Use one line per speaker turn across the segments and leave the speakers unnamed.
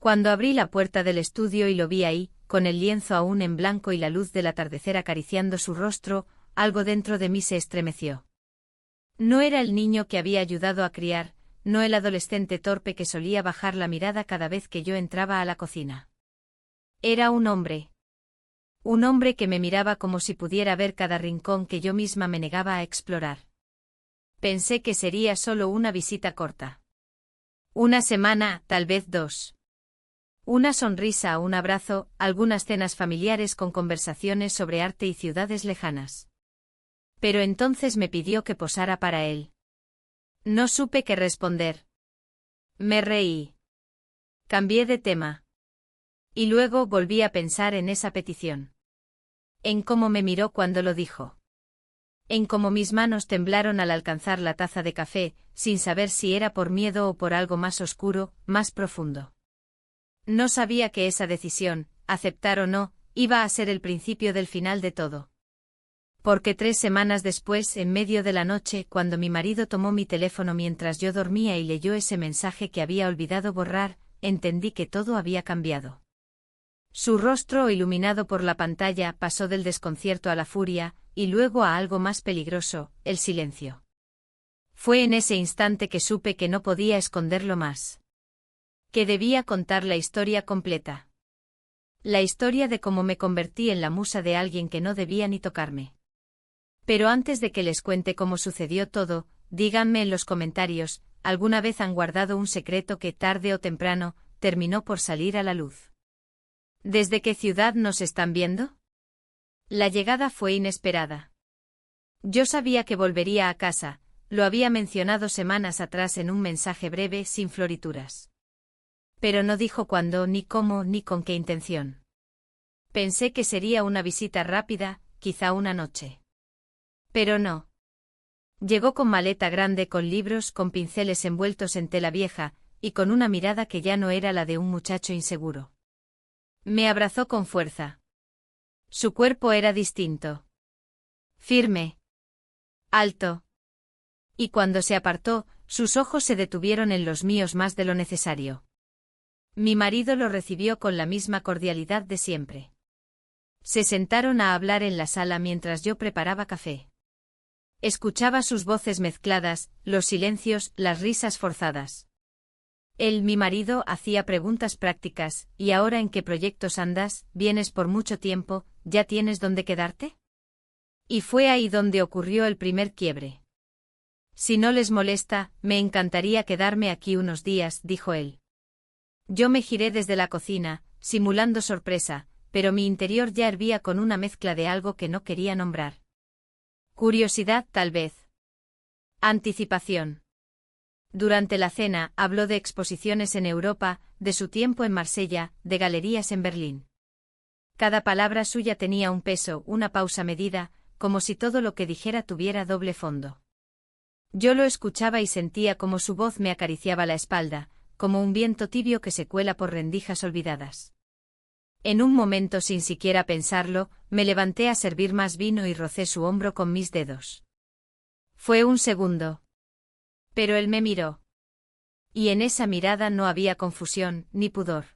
Cuando abrí la puerta del estudio y lo vi ahí, con el lienzo aún en blanco y la luz del atardecer acariciando su rostro, algo dentro de mí se estremeció. No era el niño que había ayudado a criar, no el adolescente torpe que solía bajar la mirada cada vez que yo entraba a la cocina. Era un hombre. Un hombre que me miraba como si pudiera ver cada rincón que yo misma me negaba a explorar. Pensé que sería solo una visita corta. Una semana, tal vez 2. Una sonrisa, un abrazo, algunas cenas familiares con conversaciones sobre arte y ciudades lejanas. Pero entonces me pidió que posara para él. No supe qué responder. Me reí. Cambié de tema. Y luego volví a pensar en esa petición. En cómo me miró cuando lo dijo. En cómo mis manos temblaron al alcanzar la taza de café, sin saber si era por miedo o por algo más oscuro, más profundo. No sabía que esa decisión, aceptar o no, iba a ser el principio del final de todo. Porque 3 semanas después, en medio de la noche, cuando mi marido tomó mi teléfono mientras yo dormía y leyó ese mensaje que había olvidado borrar, entendí que todo había cambiado. Su rostro, iluminado por la pantalla, pasó del desconcierto a la furia, y luego a algo más peligroso, el silencio. Fue en ese instante que supe que no podía esconderlo más. Que debía contar la historia completa. La historia de cómo me convertí en la musa de alguien que no debía ni tocarme. Pero antes de que les cuente cómo sucedió todo, díganme en los comentarios, ¿alguna vez han guardado un secreto que tarde o temprano terminó por salir a la luz? ¿Desde qué ciudad nos están viendo? La llegada fue inesperada. Yo sabía que volvería a casa, lo había mencionado semanas atrás en un mensaje breve sin florituras. Pero no dijo cuándo, ni cómo, ni con qué intención. Pensé que sería una visita rápida, quizá una noche. Pero no. Llegó con maleta grande, con libros, con pinceles envueltos en tela vieja, y con una mirada que ya no era la de un muchacho inseguro. Me abrazó con fuerza. Su cuerpo era distinto. Firme. Alto. Y cuando se apartó, sus ojos se detuvieron en los míos más de lo necesario. Mi marido lo recibió con la misma cordialidad de siempre. Se sentaron a hablar en la sala mientras yo preparaba café. Escuchaba sus voces mezcladas, los silencios, las risas forzadas. Él, mi marido, hacía preguntas prácticas. ¿Y ahora en qué proyectos andas? ¿Vienes por mucho tiempo? ¿Ya tienes dónde quedarte? Y fue ahí donde ocurrió el primer quiebre. Si no les molesta, me encantaría quedarme aquí unos días, dijo él. Yo me giré desde la cocina, simulando sorpresa, pero mi interior ya hervía con una mezcla de algo que no quería nombrar. Curiosidad, tal vez. Anticipación. Durante la cena, habló de exposiciones en Europa, de su tiempo en Marsella, de galerías en Berlín. Cada palabra suya tenía un peso, una pausa medida, como si todo lo que dijera tuviera doble fondo. Yo lo escuchaba y sentía como su voz me acariciaba la espalda, como un viento tibio que se cuela por rendijas olvidadas. En un momento, sin siquiera pensarlo, me levanté a servir más vino y rocé su hombro con mis dedos. Fue un segundo. Pero él me miró. Y en esa mirada no había confusión, ni pudor.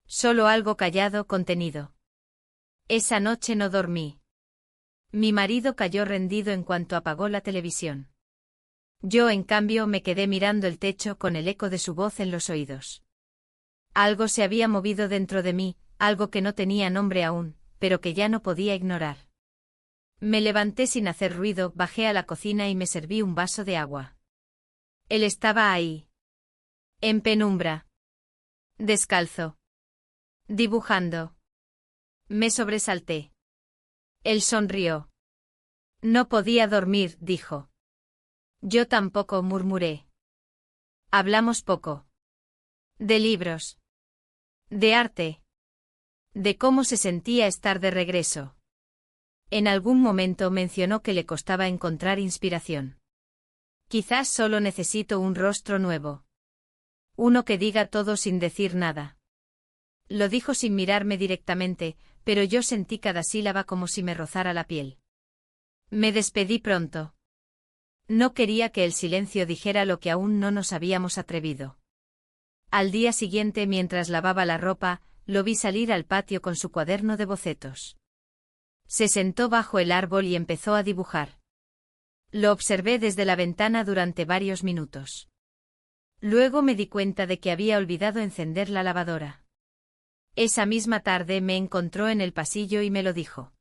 Solo algo callado, contenido. Esa noche no dormí. Mi marido cayó rendido en cuanto apagó la televisión. Yo, en cambio, me quedé mirando el techo con el eco de su voz en los oídos. Algo se había movido dentro de mí, algo que no tenía nombre aún, pero que ya no podía ignorar. Me levanté sin hacer ruido, bajé a la cocina y me serví un vaso de agua. Él estaba ahí. En penumbra. Descalzo. Dibujando. Me sobresalté. Él sonrió. No podía dormir, dijo. Yo tampoco, murmuré. Hablamos poco. De libros. De arte. De cómo se sentía estar de regreso. En algún momento mencionó que le costaba encontrar inspiración. Quizás solo necesito un rostro nuevo. Uno que diga todo sin decir nada. Lo dijo sin mirarme directamente, pero yo sentí cada sílaba como si me rozara la piel. Me despedí pronto. No quería que el silencio dijera lo que aún no nos habíamos atrevido. Al día siguiente, mientras lavaba la ropa, lo vi salir al patio con su cuaderno de bocetos. Se sentó bajo el árbol y empezó a dibujar. Lo observé desde la ventana durante varios minutos. Luego me di cuenta de que había olvidado encender la lavadora. Esa misma tarde me encontró en el pasillo y me lo dijo.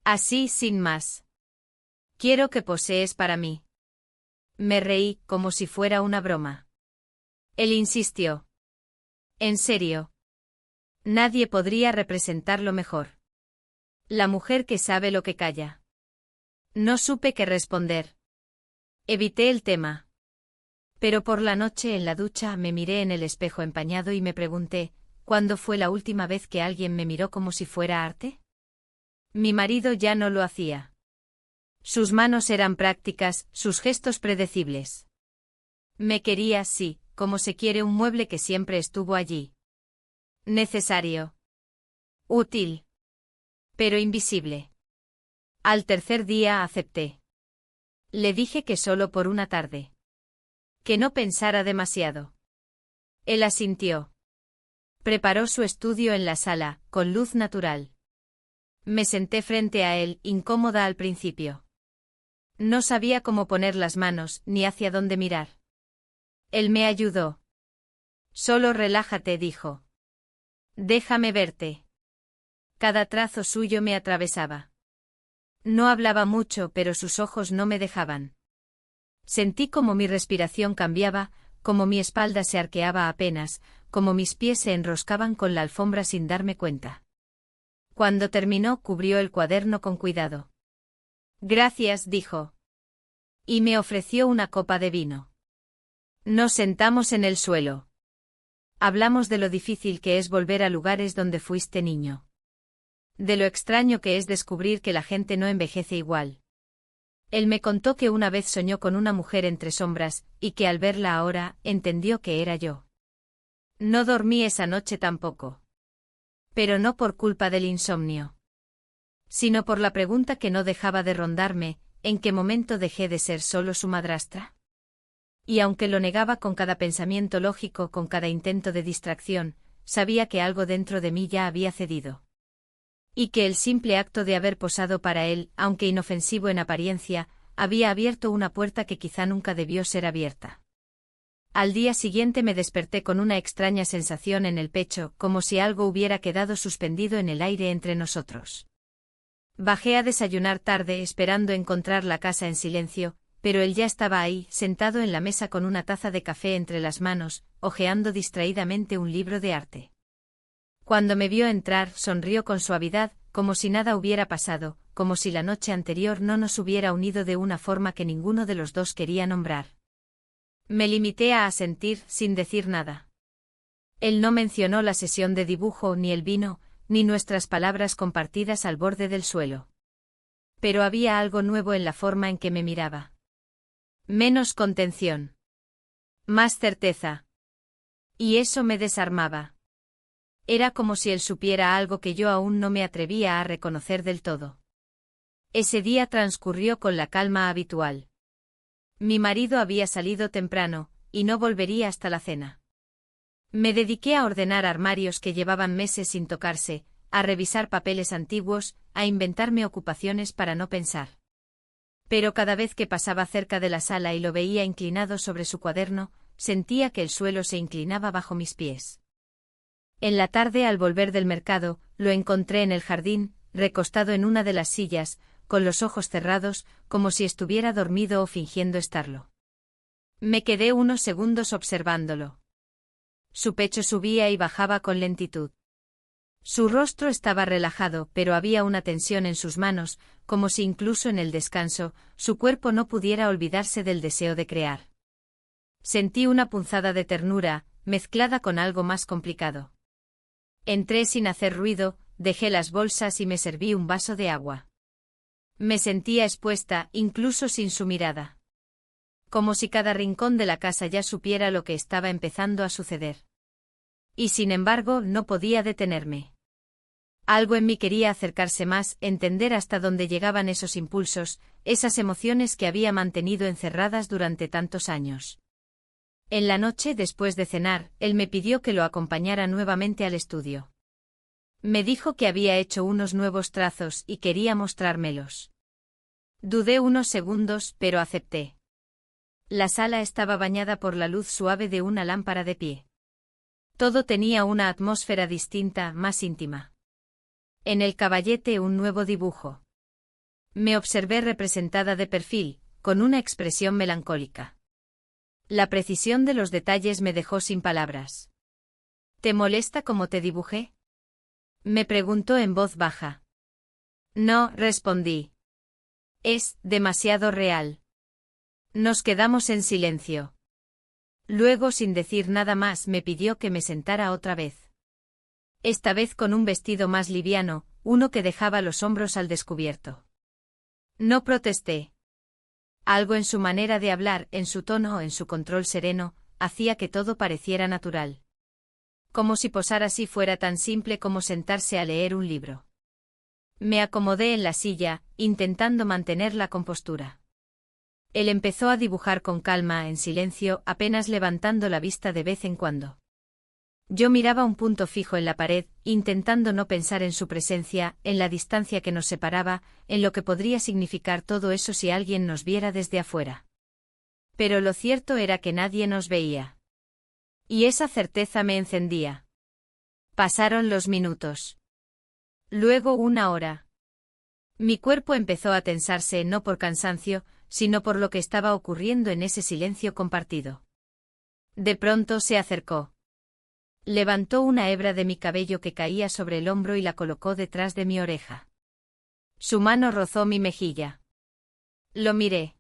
Así, sin más. Quiero que posees para mí. Me reí, como si fuera una broma. Él insistió. ¿En serio? Nadie podría representarlo mejor. La mujer que sabe lo que calla. No supe qué responder. Evité el tema. Pero por la noche en la ducha me miré en el espejo empañado y me pregunté, ¿cuándo fue la última vez que alguien me miró como si fuera arte? Mi marido ya no lo hacía. Sus manos eran prácticas, sus gestos predecibles. Me quería, sí, como se quiere un mueble que siempre estuvo allí. Necesario. Útil. Pero invisible. Al tercer día acepté. Le dije que solo por una tarde. Que no pensara demasiado. Él asintió. Preparó su estudio en la sala, con luz natural. Me senté frente a él, incómoda al principio. No sabía cómo poner las manos, ni hacia dónde mirar. Él me ayudó. Solo relájate, dijo. Déjame verte. Cada trazo suyo me atravesaba. No hablaba mucho, pero sus ojos no me dejaban. Sentí como mi respiración cambiaba, como mi espalda se arqueaba apenas, como mis pies se enroscaban con la alfombra sin darme cuenta. Cuando terminó, cubrió el cuaderno con cuidado. Gracias, dijo. Y me ofreció una copa de vino. Nos sentamos en el suelo. Hablamos de lo difícil que es volver a lugares donde fuiste niño. De lo extraño que es descubrir que la gente no envejece igual. Él me contó que una vez soñó con una mujer entre sombras, y que al verla ahora, entendió que era yo. No dormí esa noche tampoco. Pero no por culpa del insomnio. Sino por la pregunta que no dejaba de rondarme, ¿en qué momento dejé de ser solo su madrastra? Y aunque lo negaba con cada pensamiento lógico, con cada intento de distracción, sabía que algo dentro de mí ya había cedido. Y que el simple acto de haber posado para él, aunque inofensivo en apariencia, había abierto una puerta que quizá nunca debió ser abierta. Al día siguiente me desperté con una extraña sensación en el pecho, como si algo hubiera quedado suspendido en el aire entre nosotros. Bajé a desayunar tarde esperando encontrar la casa en silencio, pero él ya estaba ahí, sentado en la mesa con una taza de café entre las manos, hojeando distraídamente un libro de arte. Cuando me vio entrar, sonrió con suavidad, como si nada hubiera pasado, como si la noche anterior no nos hubiera unido de una forma que ninguno de los dos quería nombrar. Me limité a asentir, sin decir nada. Él no mencionó la sesión de dibujo, ni el vino, ni nuestras palabras compartidas al borde del suelo. Pero había algo nuevo en la forma en que me miraba. Menos contención. Más certeza. Y eso me desarmaba. Era como si él supiera algo que yo aún no me atrevía a reconocer del todo. Ese día transcurrió con la calma habitual. Mi marido había salido temprano, y no volvería hasta la cena. Me dediqué a ordenar armarios que llevaban meses sin tocarse, a revisar papeles antiguos, a inventarme ocupaciones para no pensar. Pero cada vez que pasaba cerca de la sala y lo veía inclinado sobre su cuaderno, sentía que el suelo se inclinaba bajo mis pies. En la tarde, al volver del mercado, lo encontré en el jardín, recostado en una de las sillas, con los ojos cerrados, como si estuviera dormido o fingiendo estarlo. Me quedé unos segundos observándolo. Su pecho subía y bajaba con lentitud. Su rostro estaba relajado, pero había una tensión en sus manos, como si incluso en el descanso, su cuerpo no pudiera olvidarse del deseo de crear. Sentí una punzada de ternura, mezclada con algo más complicado. Entré sin hacer ruido, dejé las bolsas y me serví un vaso de agua. Me sentía expuesta, incluso sin su mirada. Como si cada rincón de la casa ya supiera lo que estaba empezando a suceder. Y sin embargo, no podía detenerme. Algo en mí quería acercarse más, entender hasta dónde llegaban esos impulsos, esas emociones que había mantenido encerradas durante tantos años. En la noche, después de cenar, él me pidió que lo acompañara nuevamente al estudio. Me dijo que había hecho unos nuevos trazos y quería mostrármelos. Dudé unos segundos, pero acepté. La sala estaba bañada por la luz suave de una lámpara de pie. Todo tenía una atmósfera distinta, más íntima. En el caballete un nuevo dibujo. Me observé representada de perfil, con una expresión melancólica. La precisión de los detalles me dejó sin palabras. ¿Te molesta cómo te dibujé? Me preguntó en voz baja. No, respondí. Es demasiado real. Nos quedamos en silencio. Luego, sin decir nada más, me pidió que me sentara otra vez. Esta vez con un vestido más liviano, uno que dejaba los hombros al descubierto. No protesté. Algo en su manera de hablar, en su tono, en su control sereno, hacía que todo pareciera natural. Como si posar así fuera tan simple como sentarse a leer un libro. Me acomodé en la silla, intentando mantener la compostura. Él empezó a dibujar con calma, en silencio, apenas levantando la vista de vez en cuando. Yo miraba un punto fijo en la pared, intentando no pensar en su presencia, en la distancia que nos separaba, en lo que podría significar todo eso si alguien nos viera desde afuera. Pero lo cierto era que nadie nos veía. Y esa certeza me encendía. Pasaron los minutos. Luego 1 hora. Mi cuerpo empezó a tensarse no por cansancio, sino por lo que estaba ocurriendo en ese silencio compartido. De pronto se acercó. Levantó una hebra de mi cabello que caía sobre el hombro y la colocó detrás de mi oreja. Su mano rozó mi mejilla. Lo miré.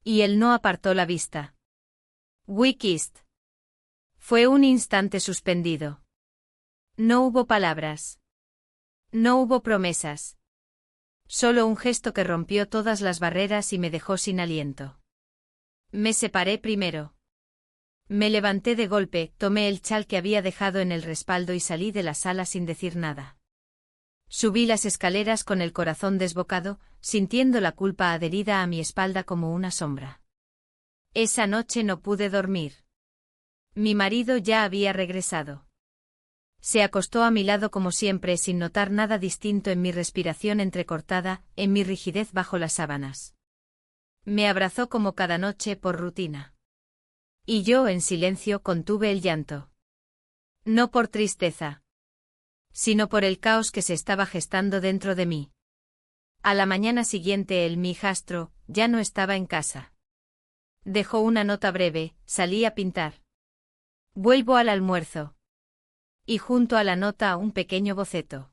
Y él no apartó la vista. We kissed. Fue un instante suspendido. No hubo palabras. No hubo promesas. Solo un gesto que rompió todas las barreras y me dejó sin aliento. Me separé primero. Me levanté de golpe, tomé el chal que había dejado en el respaldo y salí de la sala sin decir nada. Subí las escaleras con el corazón desbocado, sintiendo la culpa adherida a mi espalda como una sombra. Esa noche no pude dormir. Mi marido ya había regresado. Se acostó a mi lado como siempre sin notar nada distinto en mi respiración entrecortada, en mi rigidez bajo las sábanas. Me abrazó como cada noche por rutina. Y yo, en silencio, contuve el llanto. No por tristeza, sino por el caos que se estaba gestando dentro de mí. A la mañana siguiente mi hijastro ya no estaba en casa. Dejó una nota breve, salí a pintar. Vuelvo al almuerzo. Y junto a la nota un pequeño boceto.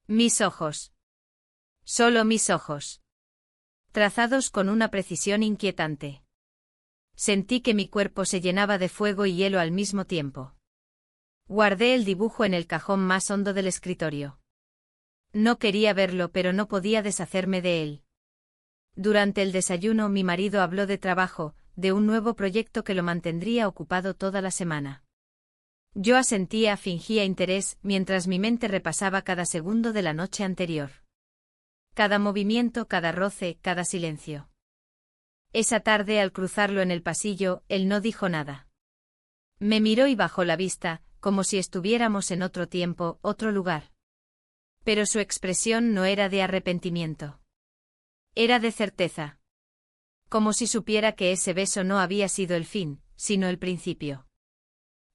Mis ojos. Solo mis ojos. Trazados con una precisión inquietante. Sentí que mi cuerpo se llenaba de fuego y hielo al mismo tiempo. Guardé el dibujo en el cajón más hondo del escritorio. No quería verlo, pero no podía deshacerme de él. Durante el desayuno mi marido habló de trabajo, de un nuevo proyecto que lo mantendría ocupado toda la semana. Yo asentía, fingía interés, mientras mi mente repasaba cada segundo de la noche anterior. Cada movimiento, cada roce, cada silencio. Esa tarde, al cruzarlo en el pasillo, él no dijo nada. Me miró y bajó la vista, como si estuviéramos en otro tiempo, otro lugar. Pero su expresión no era de arrepentimiento. Era de certeza. Como si supiera que ese beso no había sido el fin, sino el principio.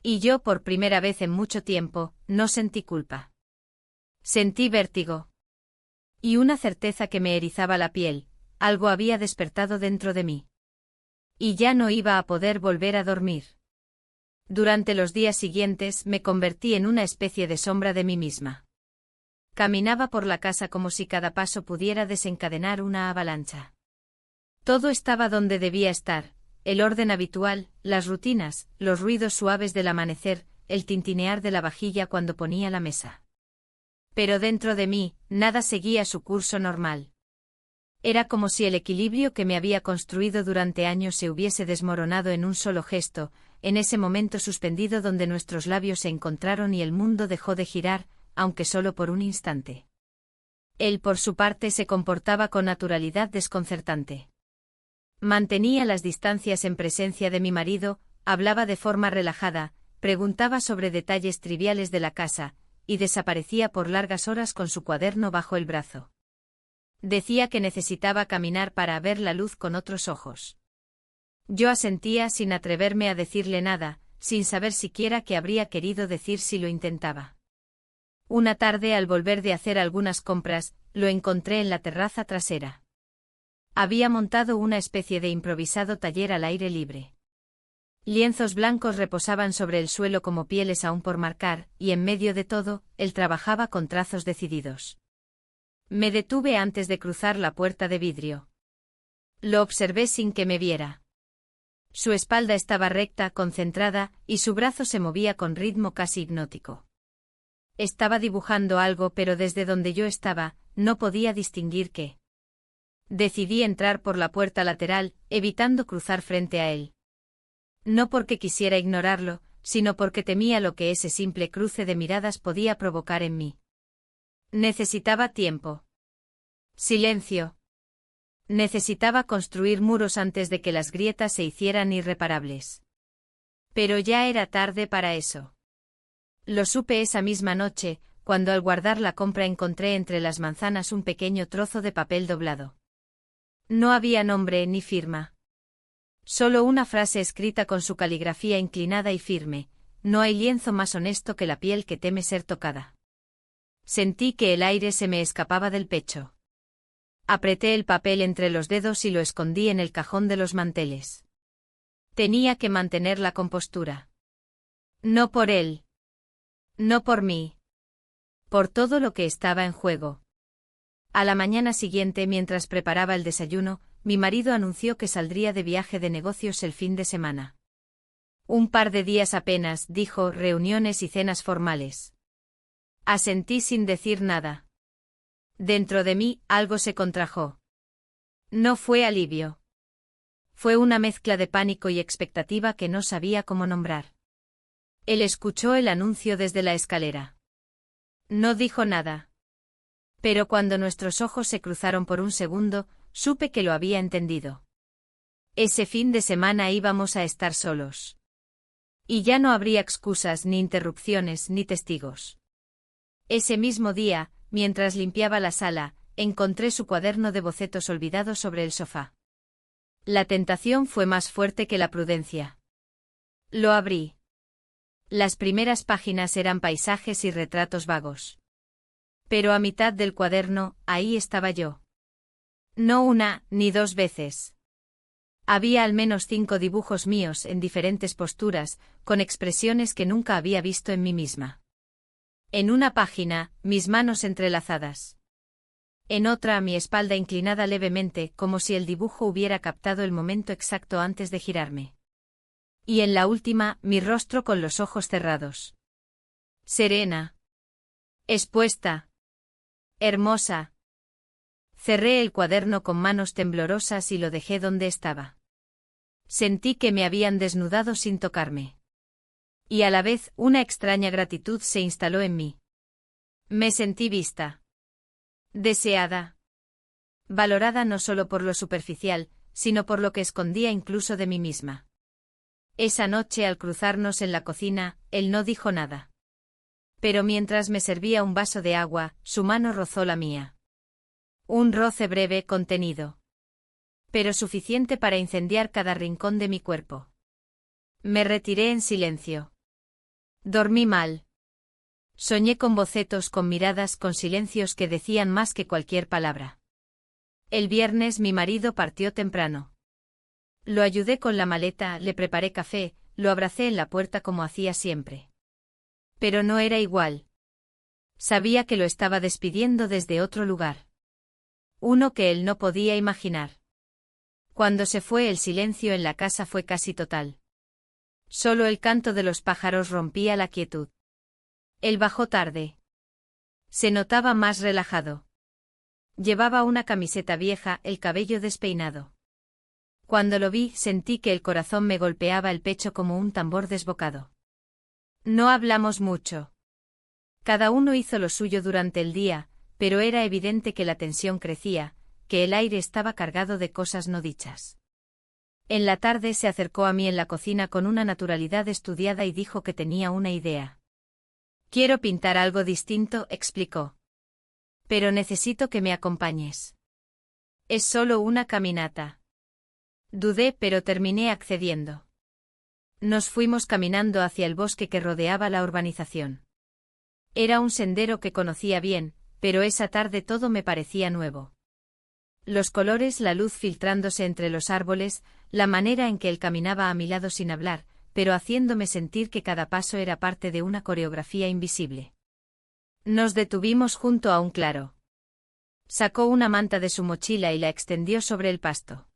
Y yo, por primera vez en mucho tiempo, no sentí culpa. Sentí vértigo. Y una certeza que me erizaba la piel. Algo había despertado dentro de mí. Y ya no iba a poder volver a dormir. Durante los días siguientes me convertí en una especie de sombra de mí misma. Caminaba por la casa como si cada paso pudiera desencadenar una avalancha. Todo estaba donde debía estar, el orden habitual, las rutinas, los ruidos suaves del amanecer, el tintinear de la vajilla cuando ponía la mesa. Pero dentro de mí, nada seguía su curso normal. Era como si el equilibrio que me había construido durante años se hubiese desmoronado en un solo gesto, en ese momento suspendido donde nuestros labios se encontraron y el mundo dejó de girar, aunque solo por un instante. Él, por su parte, se comportaba con naturalidad desconcertante. Mantenía las distancias en presencia de mi marido, hablaba de forma relajada, preguntaba sobre detalles triviales de la casa, y desaparecía por largas horas con su cuaderno bajo el brazo. Decía que necesitaba caminar para ver la luz con otros ojos. Yo asentía sin atreverme a decirle nada, sin saber siquiera qué habría querido decir si lo intentaba. Una tarde, al volver de hacer algunas compras, lo encontré en la terraza trasera. Había montado una especie de improvisado taller al aire libre. Lienzos blancos reposaban sobre el suelo como pieles aún por marcar, y en medio de todo, él trabajaba con trazos decididos. Me detuve antes de cruzar la puerta de vidrio. Lo observé sin que me viera. Su espalda estaba recta, concentrada, y su brazo se movía con ritmo casi hipnótico. Estaba dibujando algo, pero desde donde yo estaba, no podía distinguir qué. Decidí entrar por la puerta lateral, evitando cruzar frente a él. No porque quisiera ignorarlo, sino porque temía lo que ese simple cruce de miradas podía provocar en mí. Necesitaba tiempo. Silencio. Necesitaba construir muros antes de que las grietas se hicieran irreparables. Pero ya era tarde para eso. Lo supe esa misma noche, cuando al guardar la compra encontré entre las manzanas un pequeño trozo de papel doblado. No había nombre ni firma. Solo una frase escrita con su caligrafía inclinada y firme: no hay lienzo más honesto que la piel que teme ser tocada. Sentí que el aire se me escapaba del pecho. Apreté el papel entre los dedos y lo escondí en el cajón de los manteles. Tenía que mantener la compostura. No por él. No por mí. Por todo lo que estaba en juego. A la mañana siguiente, mientras preparaba el desayuno, mi marido anunció que saldría de viaje de negocios el fin de semana. Un par de días apenas, dijo, reuniones y cenas formales. Asentí sin decir nada. Dentro de mí, algo se contrajo. No fue alivio. Fue una mezcla de pánico y expectativa que no sabía cómo nombrar. Él escuchó el anuncio desde la escalera. No dijo nada. Pero cuando nuestros ojos se cruzaron por un segundo, supe que lo había entendido. Ese fin de semana íbamos a estar solos. Y ya no habría excusas, ni interrupciones, ni testigos. Ese mismo día, mientras limpiaba la sala, encontré su cuaderno de bocetos olvidado sobre el sofá. La tentación fue más fuerte que la prudencia. Lo abrí. Las primeras páginas eran paisajes y retratos vagos. Pero a mitad del cuaderno, ahí estaba yo. No una, ni dos veces. Había al menos 5 dibujos míos en diferentes posturas, con expresiones que nunca había visto en mí misma. En una página, mis manos entrelazadas. En otra, mi espalda inclinada levemente, como si el dibujo hubiera captado el momento exacto antes de girarme. Y en la última, mi rostro con los ojos cerrados. Serena. Expuesta. Hermosa. Cerré el cuaderno con manos temblorosas y lo dejé donde estaba. Sentí que me habían desnudado sin tocarme. Y a la vez, una extraña gratitud se instaló en mí. Me sentí vista. Deseada. Valorada no solo por lo superficial, sino por lo que escondía incluso de mí misma. Esa noche, al cruzarnos en la cocina, él no dijo nada. Pero mientras me servía un vaso de agua, su mano rozó la mía. Un roce breve, contenido. Pero suficiente para incendiar cada rincón de mi cuerpo. Me retiré en silencio. Dormí mal. Soñé con bocetos, con miradas, con silencios que decían más que cualquier palabra. El viernes mi marido partió temprano. Lo ayudé con la maleta, le preparé café, lo abracé en la puerta como hacía siempre. Pero no era igual. Sabía que lo estaba despidiendo desde otro lugar. Uno que él no podía imaginar. Cuando se fue, el silencio en la casa fue casi total. Solo el canto de los pájaros rompía la quietud. Él bajó tarde. Se notaba más relajado. Llevaba una camiseta vieja, el cabello despeinado. Cuando lo vi, sentí que el corazón me golpeaba el pecho como un tambor desbocado. No hablamos mucho. Cada uno hizo lo suyo durante el día, pero era evidente que la tensión crecía, que el aire estaba cargado de cosas no dichas. En la tarde se acercó a mí en la cocina con una naturalidad estudiada y dijo que tenía una idea. Quiero pintar algo distinto, explicó. Pero necesito que me acompañes. Es solo una caminata. Dudé, pero terminé accediendo. Nos fuimos caminando hacia el bosque que rodeaba la urbanización. Era un sendero que conocía bien, pero esa tarde todo me parecía nuevo. Los colores, la luz filtrándose entre los árboles, la manera en que él caminaba a mi lado sin hablar, pero haciéndome sentir que cada paso era parte de una coreografía invisible. Nos detuvimos junto a un claro. Sacó una manta de su mochila y la extendió sobre el pasto.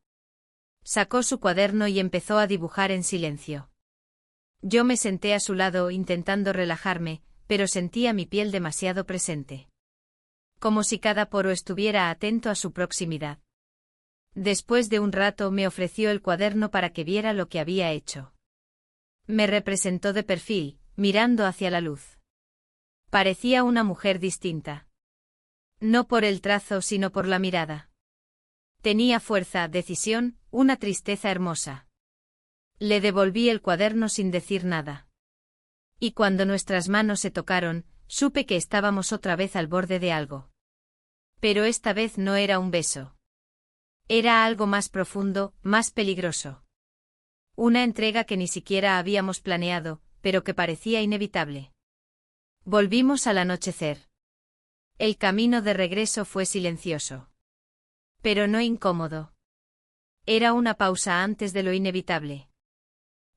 Sacó su cuaderno y empezó a dibujar en silencio. Yo me senté a su lado intentando relajarme, pero sentía mi piel demasiado presente. Como si cada poro estuviera atento a su proximidad. Después de un rato me ofreció el cuaderno para que viera lo que había hecho. Me representó de perfil, mirando hacia la luz. Parecía una mujer distinta. No por el trazo sino por la mirada. Tenía fuerza, decisión, una tristeza hermosa. Le devolví el cuaderno sin decir nada. Y cuando nuestras manos se tocaron, supe que estábamos otra vez al borde de algo. Pero esta vez no era un beso. Era algo más profundo, más peligroso. Una entrega que ni siquiera habíamos planeado, pero que parecía inevitable. Volvimos al anochecer. El camino de regreso fue silencioso. Pero no incómodo. Era una pausa antes de lo inevitable.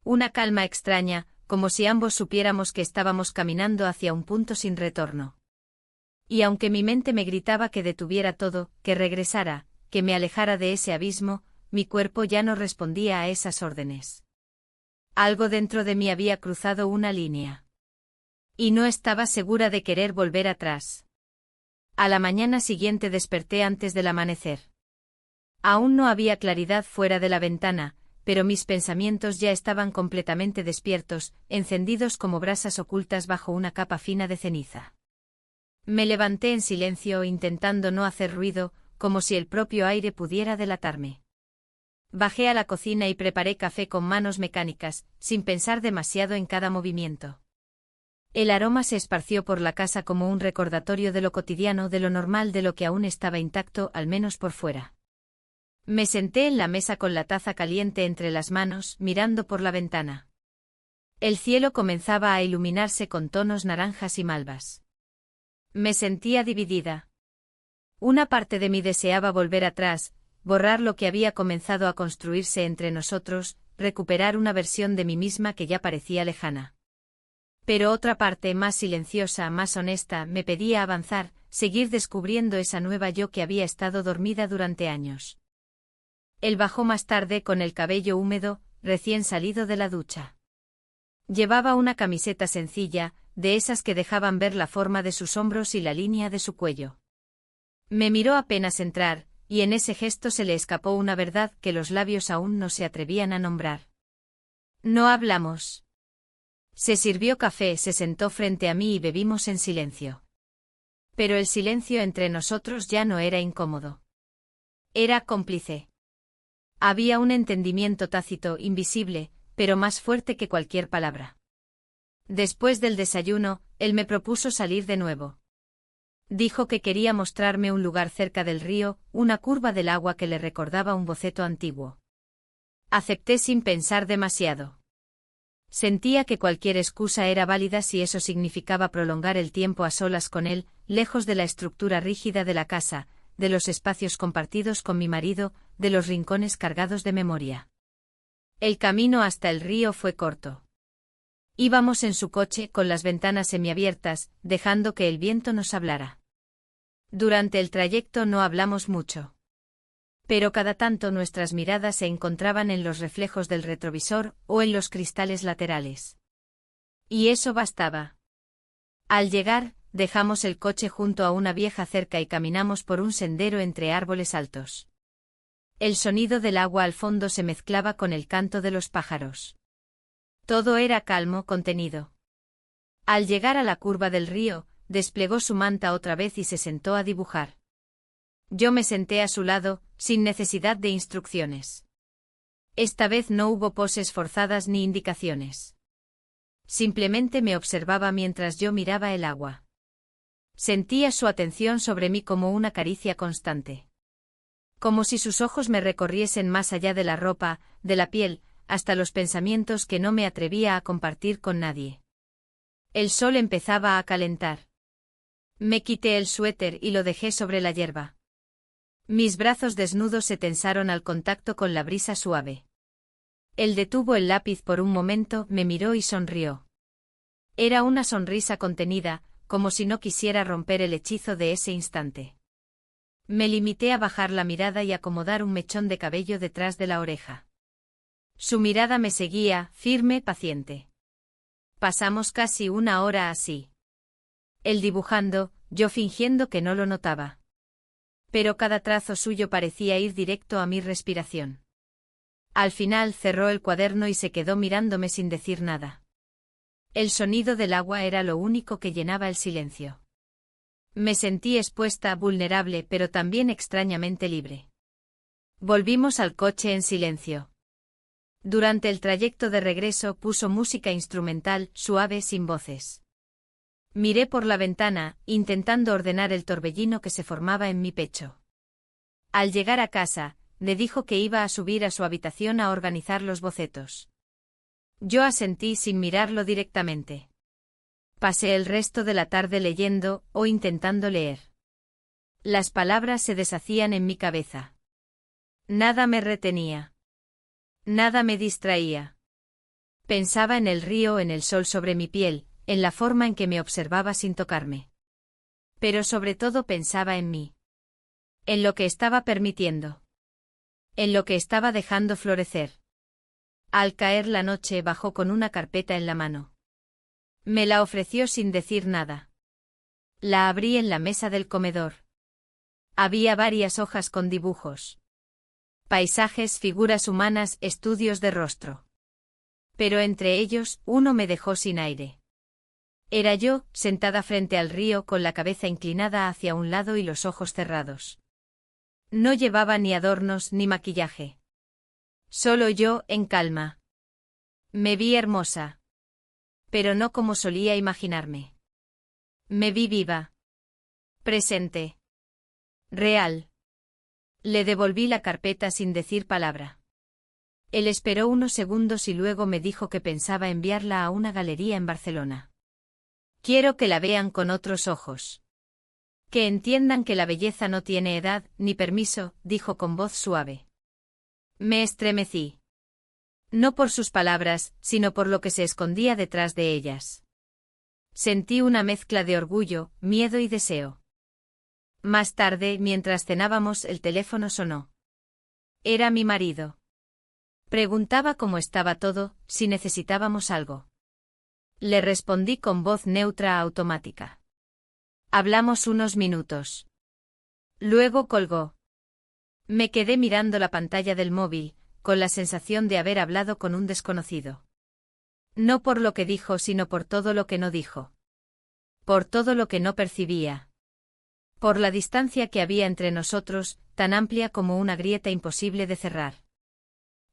Una calma extraña, como si ambos supiéramos que estábamos caminando hacia un punto sin retorno. Y aunque mi mente me gritaba que detuviera todo, que regresara, que me alejara de ese abismo, mi cuerpo ya no respondía a esas órdenes. Algo dentro de mí había cruzado una línea. Y no estaba segura de querer volver atrás. A la mañana siguiente desperté antes del amanecer. Aún no había claridad fuera de la ventana, pero mis pensamientos ya estaban completamente despiertos, encendidos como brasas ocultas bajo una capa fina de ceniza. Me levanté en silencio intentando no hacer ruido, como si el propio aire pudiera delatarme. Bajé a la cocina y preparé café con manos mecánicas, sin pensar demasiado en cada movimiento. El aroma se esparció por la casa como un recordatorio de lo cotidiano, de lo normal, de lo que aún estaba intacto, al menos por fuera. Me senté en la mesa con la taza caliente entre las manos, mirando por la ventana. El cielo comenzaba a iluminarse con tonos naranjas y malvas. Me sentía dividida. Una parte de mí deseaba volver atrás, borrar lo que había comenzado a construirse entre nosotros, recuperar una versión de mí misma que ya parecía lejana. Pero otra parte, más silenciosa, más honesta, me pedía avanzar, seguir descubriendo esa nueva yo que había estado dormida durante años. Él bajó más tarde con el cabello húmedo, recién salido de la ducha. Llevaba una camiseta sencilla, de esas que dejaban ver la forma de sus hombros y la línea de su cuello. Me miró apenas entrar, y en ese gesto se le escapó una verdad que los labios aún no se atrevían a nombrar. No hablamos. Se sirvió café, se sentó frente a mí y bebimos en silencio. Pero el silencio entre nosotros ya no era incómodo. Era cómplice. Había un entendimiento tácito, invisible, pero más fuerte que cualquier palabra. Después del desayuno, él me propuso salir de nuevo. Dijo que quería mostrarme un lugar cerca del río, una curva del agua que le recordaba un boceto antiguo. Acepté sin pensar demasiado. Sentía que cualquier excusa era válida si eso significaba prolongar el tiempo a solas con él, lejos de la estructura rígida de la casa, de los espacios compartidos con mi marido, de los rincones cargados de memoria. El camino hasta el río fue corto. Íbamos en su coche con las ventanas semiabiertas, dejando que el viento nos hablara. Durante el trayecto no hablamos mucho. Pero cada tanto nuestras miradas se encontraban en los reflejos del retrovisor o en los cristales laterales. Y eso bastaba. Al llegar, dejamos el coche junto a una vieja cerca y caminamos por un sendero entre árboles altos. El sonido del agua al fondo se mezclaba con el canto de los pájaros. Todo era calmo, contenido. Al llegar a la curva del río, desplegó su manta otra vez y se sentó a dibujar. Yo me senté a su lado, sin necesidad de instrucciones. Esta vez no hubo poses forzadas ni indicaciones. Simplemente me observaba mientras yo miraba el agua. Sentía su atención sobre mí como una caricia constante. Como si sus ojos me recorriesen más allá de la ropa, de la piel, hasta los pensamientos que no me atrevía a compartir con nadie. El sol empezaba a calentar. Me quité el suéter y lo dejé sobre la hierba. Mis brazos desnudos se tensaron al contacto con la brisa suave. Él detuvo el lápiz por un momento, me miró y sonrió. Era una sonrisa contenida, como si no quisiera romper el hechizo de ese instante. Me limité a bajar la mirada y acomodar un mechón de cabello detrás de la oreja. Su mirada me seguía, firme, paciente. Pasamos casi una hora así. Él dibujando, yo fingiendo que no lo notaba. Pero cada trazo suyo parecía ir directo a mi respiración. Al final cerró el cuaderno y se quedó mirándome sin decir nada. El sonido del agua era lo único que llenaba el silencio. Me sentí expuesta, vulnerable, pero también extrañamente libre. Volvimos al coche en silencio. Durante el trayecto de regreso puso música instrumental, suave, sin voces. Miré por la ventana, intentando ordenar el torbellino que se formaba en mi pecho. Al llegar a casa, me dijo que iba a subir a su habitación a organizar los bocetos. Yo asentí sin mirarlo directamente. Pasé el resto de la tarde leyendo, o intentando leer. Las palabras se deshacían en mi cabeza. Nada me retenía. Nada me distraía. Pensaba en el río, en el sol sobre mi piel, en la forma en que me observaba sin tocarme. Pero sobre todo pensaba en mí. En lo que estaba permitiendo. En lo que estaba dejando florecer. Al caer la noche bajó con una carpeta en la mano. Me la ofreció sin decir nada. La abrí en la mesa del comedor. Había varias hojas con dibujos. Paisajes, figuras humanas, estudios de rostro. Pero entre ellos, uno me dejó sin aire. Era yo, sentada frente al río con la cabeza inclinada hacia un lado y los ojos cerrados. No llevaba ni adornos ni maquillaje. Solo yo, en calma. Me vi hermosa. Pero no como solía imaginarme. Me vi viva. Presente. Real. Le devolví la carpeta sin decir palabra. Él esperó unos segundos y luego me dijo que pensaba enviarla a una galería en Barcelona. Quiero que la vean con otros ojos. Que entiendan que la belleza no tiene edad ni permiso, dijo con voz suave. Me estremecí. No por sus palabras, sino por lo que se escondía detrás de ellas. Sentí una mezcla de orgullo, miedo y deseo. Más tarde, mientras cenábamos, el teléfono sonó. Era mi marido. Preguntaba cómo estaba todo, si necesitábamos algo. Le respondí con voz neutra automática. Hablamos unos minutos. Luego colgó. Me quedé mirando la pantalla del móvil, con la sensación de haber hablado con un desconocido. No por lo que dijo, sino por todo lo que no dijo. Por todo lo que no percibía. Por la distancia que había entre nosotros, tan amplia como una grieta imposible de cerrar.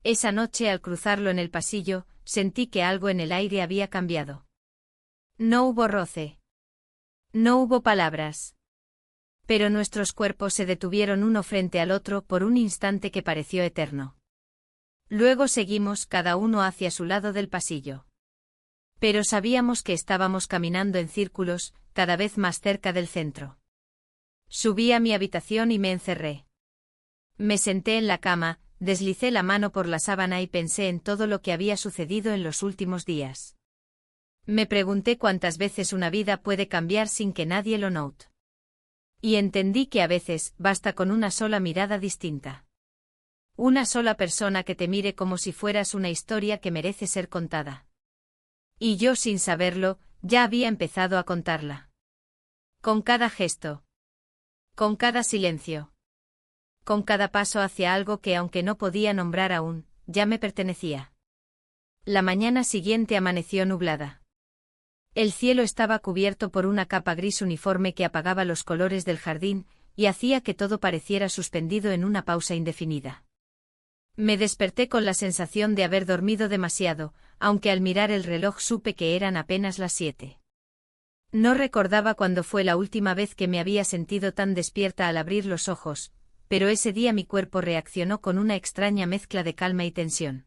Esa noche, al cruzarlo en el pasillo, sentí que algo en el aire había cambiado. No hubo roce. No hubo palabras. Pero nuestros cuerpos se detuvieron uno frente al otro por un instante que pareció eterno. Luego seguimos cada uno hacia su lado del pasillo. Pero sabíamos que estábamos caminando en círculos, cada vez más cerca del centro. Subí a mi habitación y me encerré. Me senté en la cama, deslicé la mano por la sábana y pensé en todo lo que había sucedido en los últimos días. Me pregunté cuántas veces una vida puede cambiar sin que nadie lo note. Y entendí que a veces basta con una sola mirada distinta. Una sola persona que te mire como si fueras una historia que merece ser contada. Y yo, sin saberlo, ya había empezado a contarla. Con cada gesto. Con cada silencio. Con cada paso hacia algo que, aunque no podía nombrar aún, ya me pertenecía. La mañana siguiente amaneció nublada. El cielo estaba cubierto por una capa gris uniforme que apagaba los colores del jardín, y hacía que todo pareciera suspendido en una pausa indefinida. Me desperté con la sensación de haber dormido demasiado, aunque al mirar el reloj supe que eran apenas las 7. No recordaba cuándo fue la última vez que me había sentido tan despierta al abrir los ojos, pero ese día mi cuerpo reaccionó con una extraña mezcla de calma y tensión.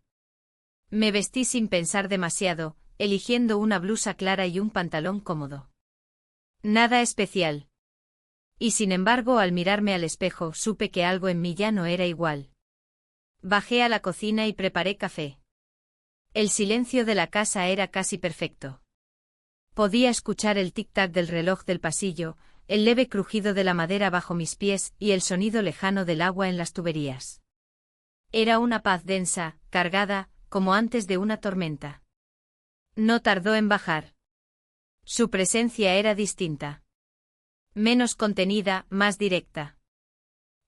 Me vestí sin pensar demasiado, eligiendo una blusa clara y un pantalón cómodo. Nada especial. Y sin embargo, al mirarme al espejo, supe que algo en mí ya no era igual. Bajé a la cocina y preparé café. El silencio de la casa era casi perfecto. Podía escuchar el tic-tac del reloj del pasillo, el leve crujido de la madera bajo mis pies y el sonido lejano del agua en las tuberías. Era una paz densa, cargada, como antes de una tormenta. No tardó en bajar. Su presencia era distinta. Menos contenida, más directa.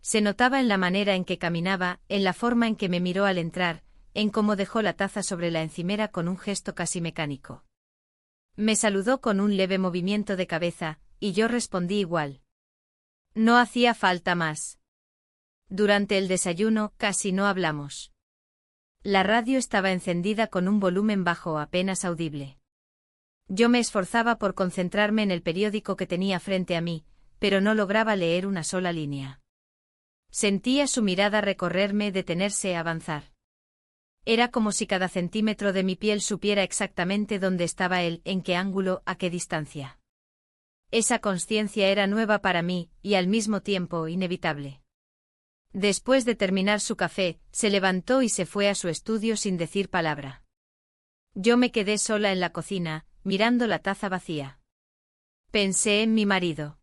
Se notaba en la manera en que caminaba, en la forma en que me miró al entrar, en cómo dejó la taza sobre la encimera con un gesto casi mecánico. Me saludó con un leve movimiento de cabeza, y yo respondí igual. No hacía falta más. Durante el desayuno casi no hablamos. La radio estaba encendida con un volumen bajo apenas audible. Yo me esforzaba por concentrarme en el periódico que tenía frente a mí, pero no lograba leer una sola línea. Sentía su mirada recorrerme, detenerse, avanzar. Era como si cada centímetro de mi piel supiera exactamente dónde estaba él, en qué ángulo, a qué distancia. Esa consciencia era nueva para mí, y al mismo tiempo inevitable. Después de terminar su café, se levantó y se fue a su estudio sin decir palabra. Yo me quedé sola en la cocina, mirando la taza vacía. Pensé en mi marido.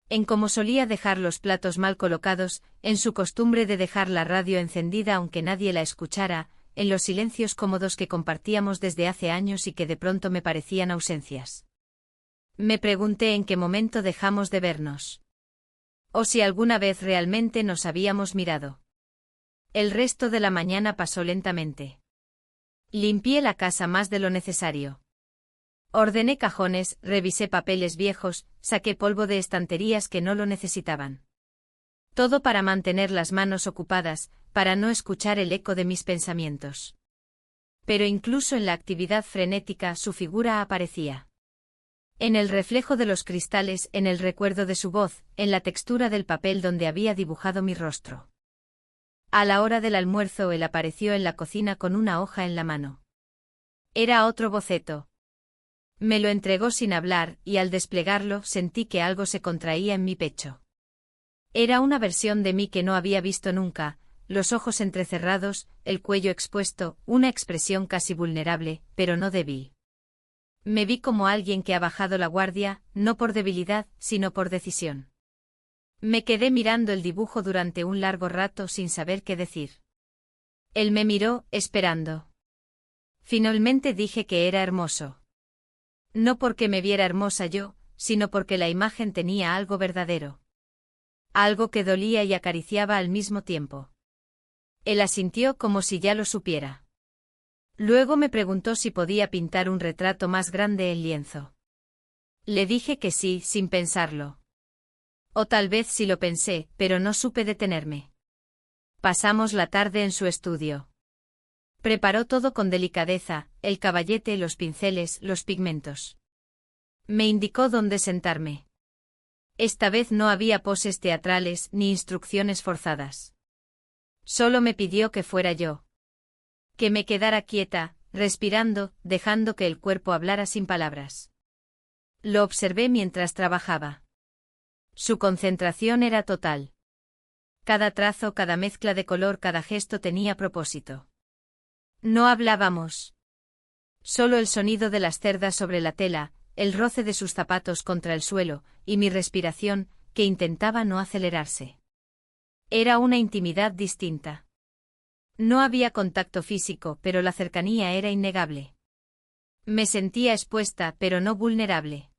En cómo solía dejar los platos mal colocados, en su costumbre de dejar la radio encendida aunque nadie la escuchara, en los silencios cómodos que compartíamos desde hace años y que de pronto me parecían ausencias. Me pregunté en qué momento dejamos de vernos. O si alguna vez realmente nos habíamos mirado. El resto de la mañana pasó lentamente. Limpié la casa más de lo necesario. Ordené cajones, revisé papeles viejos, saqué polvo de estanterías que no lo necesitaban. Todo para mantener las manos ocupadas, para no escuchar el eco de mis pensamientos. Pero incluso en la actividad frenética su figura aparecía. En el reflejo de los cristales, en el recuerdo de su voz, en la textura del papel donde había dibujado mi rostro. A la hora del almuerzo él apareció en la cocina con una hoja en la mano. Era otro boceto. Me lo entregó sin hablar, y al desplegarlo sentí que algo se contraía en mi pecho. Era una versión de mí que no había visto nunca, los ojos entrecerrados, el cuello expuesto, una expresión casi vulnerable, pero no débil. Me vi como alguien que ha bajado la guardia, no por debilidad, sino por decisión. Me quedé mirando el dibujo durante un largo rato sin saber qué decir. Él me miró, esperando. Finalmente dije que era hermoso. No porque me viera hermosa yo, sino porque la imagen tenía algo verdadero. Algo que dolía y acariciaba al mismo tiempo. Él asintió como si ya lo supiera. Luego me preguntó si podía pintar un retrato más grande en lienzo. Le dije que sí, sin pensarlo. O tal vez sí lo pensé, pero no supe detenerme. Pasamos la tarde en su estudio. Preparó todo con delicadeza, el caballete, los pinceles, los pigmentos. Me indicó dónde sentarme. Esta vez no había poses teatrales ni instrucciones forzadas. Solo me pidió que fuera yo. Que me quedara quieta, respirando, dejando que el cuerpo hablara sin palabras. Lo observé mientras trabajaba. Su concentración era total. Cada trazo, cada mezcla de color, cada gesto tenía propósito. No hablábamos. Solo el sonido de las cerdas sobre la tela, el roce de sus zapatos contra el suelo, y mi respiración, que intentaba no acelerarse. Era una intimidad distinta. No había contacto físico, pero la cercanía era innegable. Me sentía expuesta, pero no vulnerable.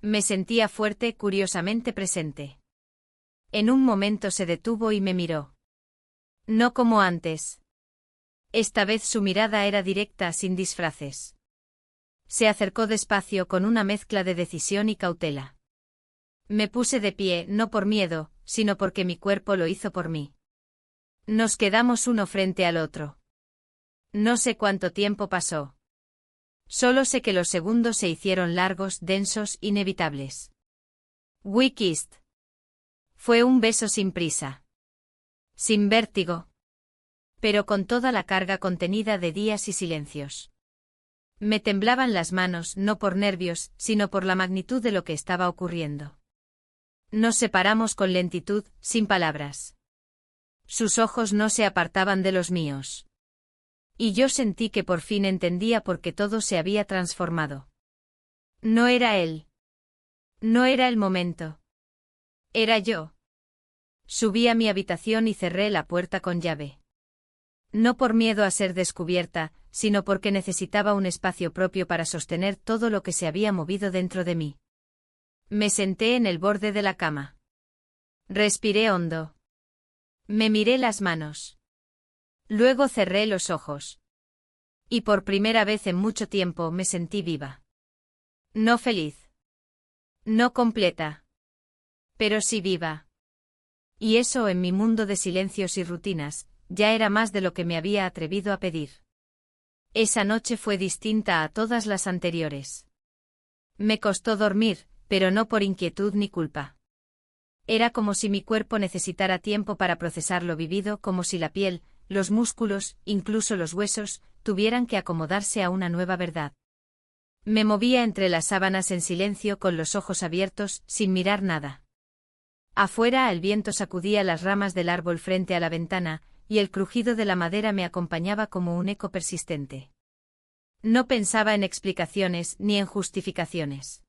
Me sentía fuerte, curiosamente presente. En un momento se detuvo y me miró. No como antes. Esta vez su mirada era directa, sin disfraces. Se acercó despacio con una mezcla de decisión y cautela. Me puse de pie, no por miedo, sino porque mi cuerpo lo hizo por mí. Nos quedamos uno frente al otro. No sé cuánto tiempo pasó. Solo sé que los segundos se hicieron largos, densos, inevitables. We kissed. Fue un beso sin prisa. Sin vértigo. Pero con toda la carga contenida de días y silencios. Me temblaban las manos, no por nervios, sino por la magnitud de lo que estaba ocurriendo. Nos separamos con lentitud, sin palabras. Sus ojos no se apartaban de los míos. Y yo sentí que por fin entendía por qué todo se había transformado. No era él. No era el momento. Era yo. Subí a mi habitación y cerré la puerta con llave. No por miedo a ser descubierta, sino porque necesitaba un espacio propio para sostener todo lo que se había movido dentro de mí. Me senté en el borde de la cama. Respiré hondo. Me miré las manos. Luego cerré los ojos. Y por primera vez en mucho tiempo me sentí viva. No feliz. No completa. Pero sí viva. Y eso en mi mundo de silencios y rutinas, ya era más de lo que me había atrevido a pedir. Esa noche fue distinta a todas las anteriores. Me costó dormir, pero no por inquietud ni culpa. Era como si mi cuerpo necesitara tiempo para procesar lo vivido, como si la piel, los músculos, incluso los huesos, tuvieran que acomodarse a una nueva verdad. Me movía entre las sábanas en silencio con los ojos abiertos, sin mirar nada. Afuera el viento sacudía las ramas del árbol frente a la ventana, y el crujido de la madera me acompañaba como un eco persistente. No pensaba en explicaciones ni en justificaciones.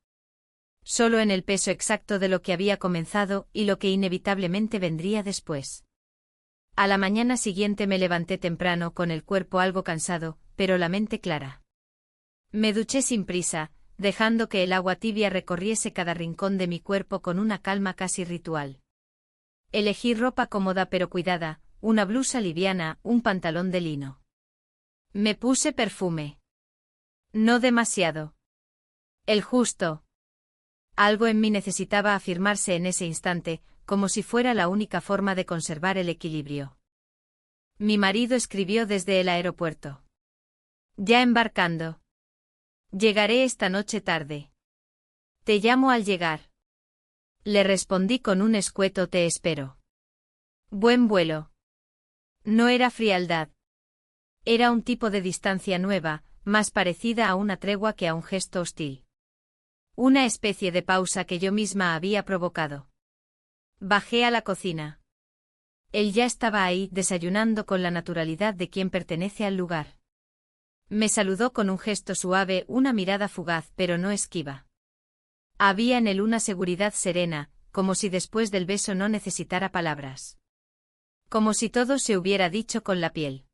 Solo en el peso exacto de lo que había comenzado y lo que inevitablemente vendría después. A la mañana siguiente me levanté temprano con el cuerpo algo cansado, pero la mente clara. Me duché sin prisa, dejando que el agua tibia recorriese cada rincón de mi cuerpo con una calma casi ritual. Elegí ropa cómoda pero cuidada, una blusa liviana, un pantalón de lino. Me puse perfume. No demasiado. El justo. Algo en mí necesitaba afirmarse en ese instante, como si fuera la única forma de conservar el equilibrio. Mi marido escribió desde el aeropuerto. Ya embarcando. Llegaré esta noche tarde. Te llamo al llegar. Le respondí con un escueto te espero. Buen vuelo. No era frialdad. Era un tipo de distancia nueva, más parecida a una tregua que a un gesto hostil. Una especie de pausa que yo misma había provocado. Bajé a la cocina. Él ya estaba ahí, desayunando con la naturalidad de quien pertenece al lugar. Me saludó con un gesto suave, una mirada fugaz pero no esquiva. Había en él una seguridad serena, como si después del beso no necesitara palabras. Como si todo se hubiera dicho con la piel.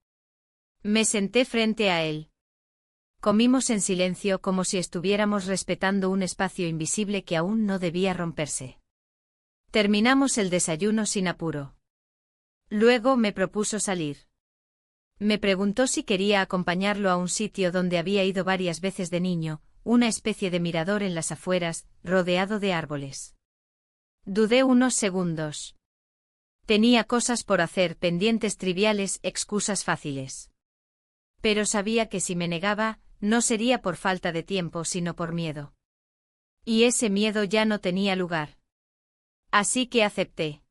Me senté frente a él. Comimos en silencio como si estuviéramos respetando un espacio invisible que aún no debía romperse. Terminamos el desayuno sin apuro. Luego me propuso salir. Me preguntó si quería acompañarlo a un sitio donde había ido varias veces de niño, una especie de mirador en las afueras, rodeado de árboles. Dudé unos segundos. Tenía cosas por hacer, pendientes triviales, excusas fáciles. Pero sabía que si me negaba, no sería por falta de tiempo sino por miedo. Y ese miedo ya no tenía lugar. Así que acepté.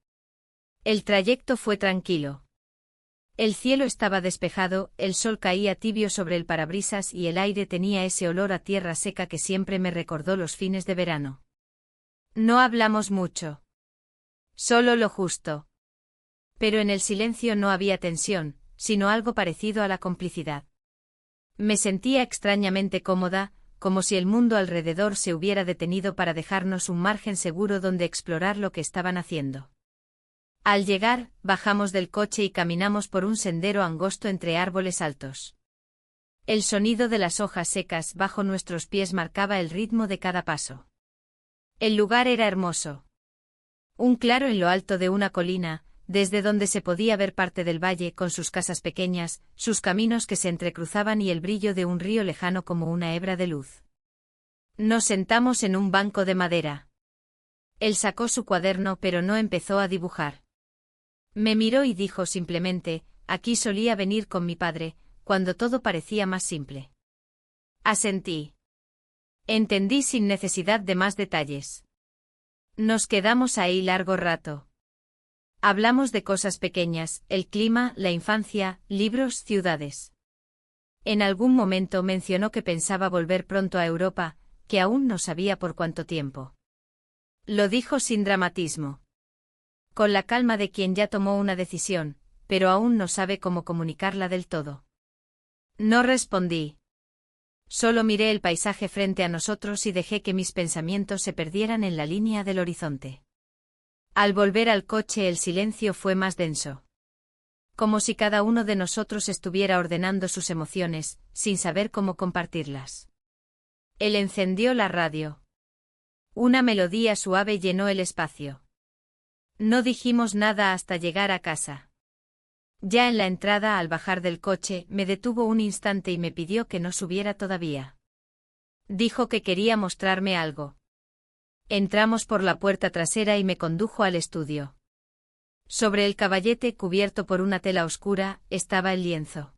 El trayecto fue tranquilo. El cielo estaba despejado, el sol caía tibio sobre el parabrisas y el aire tenía ese olor a tierra seca que siempre me recordó los fines de verano. No hablamos mucho. Solo lo justo. Pero en el silencio no había tensión, sino algo parecido a la complicidad. Me sentía extrañamente cómoda, como si el mundo alrededor se hubiera detenido para dejarnos un margen seguro donde explorar lo que estaban haciendo. Al llegar, bajamos del coche y caminamos por un sendero angosto entre árboles altos. El sonido de las hojas secas bajo nuestros pies marcaba el ritmo de cada paso. El lugar era hermoso. Un claro en lo alto de una colina, desde donde se podía ver parte del valle con sus casas pequeñas, sus caminos que se entrecruzaban y el brillo de un río lejano como una hebra de luz. Nos sentamos en un banco de madera. Él sacó su cuaderno pero no empezó a dibujar. Me miró y dijo simplemente, aquí solía venir con mi padre, cuando todo parecía más simple. Asentí. Entendí sin necesidad de más detalles. Nos quedamos ahí largo rato. Hablamos de cosas pequeñas, el clima, la infancia, libros, ciudades. En algún momento mencionó que pensaba volver pronto a Europa, que aún no sabía por cuánto tiempo. Lo dijo sin dramatismo. Con la calma de quien ya tomó una decisión, pero aún no sabe cómo comunicarla del todo. No respondí. Solo miré el paisaje frente a nosotros y dejé que mis pensamientos se perdieran en la línea del horizonte. Al volver al coche el silencio fue más denso. Como si cada uno de nosotros estuviera ordenando sus emociones, sin saber cómo compartirlas. Él encendió la radio. Una melodía suave llenó el espacio. No dijimos nada hasta llegar a casa. Ya en la entrada, al bajar del coche, me detuvo un instante y me pidió que no subiera todavía. Dijo que quería mostrarme algo. Entramos por la puerta trasera y me condujo al estudio. Sobre el caballete cubierto por una tela oscura, estaba el lienzo.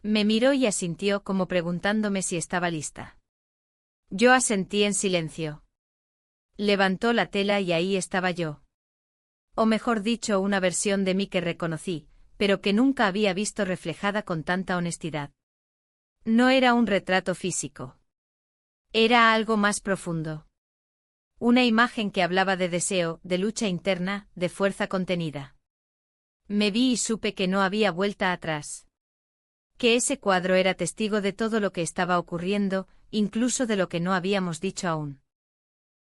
Me miró y asintió como preguntándome si estaba lista. Yo asentí en silencio. Levantó la tela y ahí estaba yo. O mejor dicho, una versión de mí que reconocí, pero que nunca había visto reflejada con tanta honestidad. No era un retrato físico. Era algo más profundo. Una imagen que hablaba de deseo, de lucha interna, de fuerza contenida. Me vi y supe que no había vuelta atrás. Que ese cuadro era testigo de todo lo que estaba ocurriendo, incluso de lo que no habíamos dicho aún.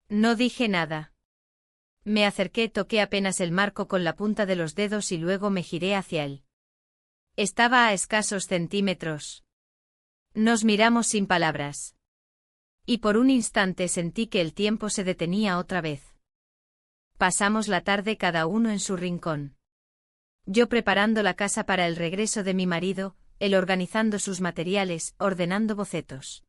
No dije nada. Me acerqué, toqué apenas el marco con la punta de los dedos y luego me giré hacia él. Estaba a escasos centímetros. Nos miramos sin palabras. Y por un instante sentí que el tiempo se detenía otra vez. Pasamos la tarde cada uno en su rincón. Yo preparando la casa para el regreso de mi marido, él organizando sus materiales, ordenando bocetos.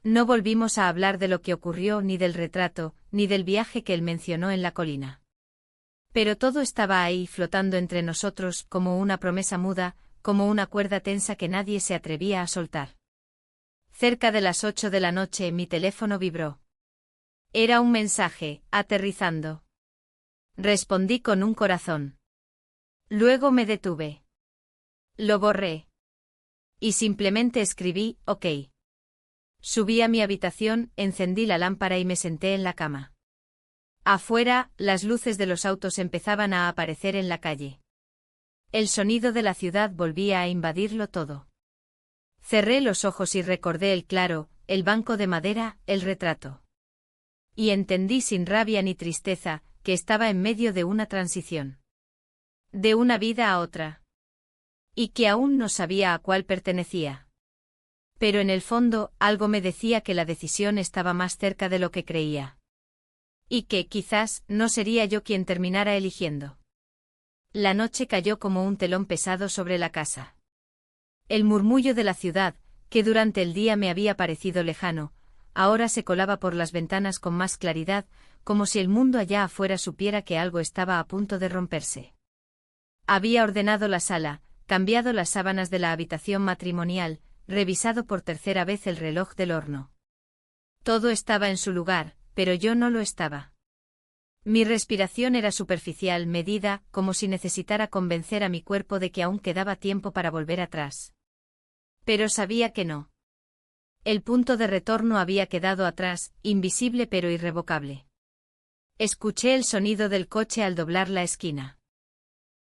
No volvimos a hablar de lo que ocurrió, ni del retrato, ni del viaje que él mencionó en la colina. Pero todo estaba ahí flotando entre nosotros como una promesa muda, como una cuerda tensa que nadie se atrevía a soltar. Cerca de las 8 de la noche mi teléfono vibró. Era un mensaje, aterrizando. Respondí con un corazón. Luego me detuve. Lo borré. Y simplemente escribí, OK. Subí a mi habitación, encendí la lámpara y me senté en la cama. Afuera, las luces de los autos empezaban a aparecer en la calle. El sonido de la ciudad volvía a invadirlo todo. Cerré los ojos y recordé el claro, el banco de madera, el retrato. Y entendí sin rabia ni tristeza, que estaba en medio de una transición. De una vida a otra. Y que aún no sabía a cuál pertenecía. Pero en el fondo, algo me decía que la decisión estaba más cerca de lo que creía. Y que, quizás, no sería yo quien terminara eligiendo. La noche cayó como un telón pesado sobre la casa. El murmullo de la ciudad, que durante el día me había parecido lejano, ahora se colaba por las ventanas con más claridad, como si el mundo allá afuera supiera que algo estaba a punto de romperse. Había ordenado la sala, cambiado las sábanas de la habitación matrimonial, revisado por tercera vez el reloj del horno. Todo estaba en su lugar, pero yo no lo estaba. Mi respiración era superficial, medida, como si necesitara convencer a mi cuerpo de que aún quedaba tiempo para volver atrás. Pero sabía que no. El punto de retorno había quedado atrás, invisible pero irrevocable. Escuché el sonido del coche al doblar la esquina.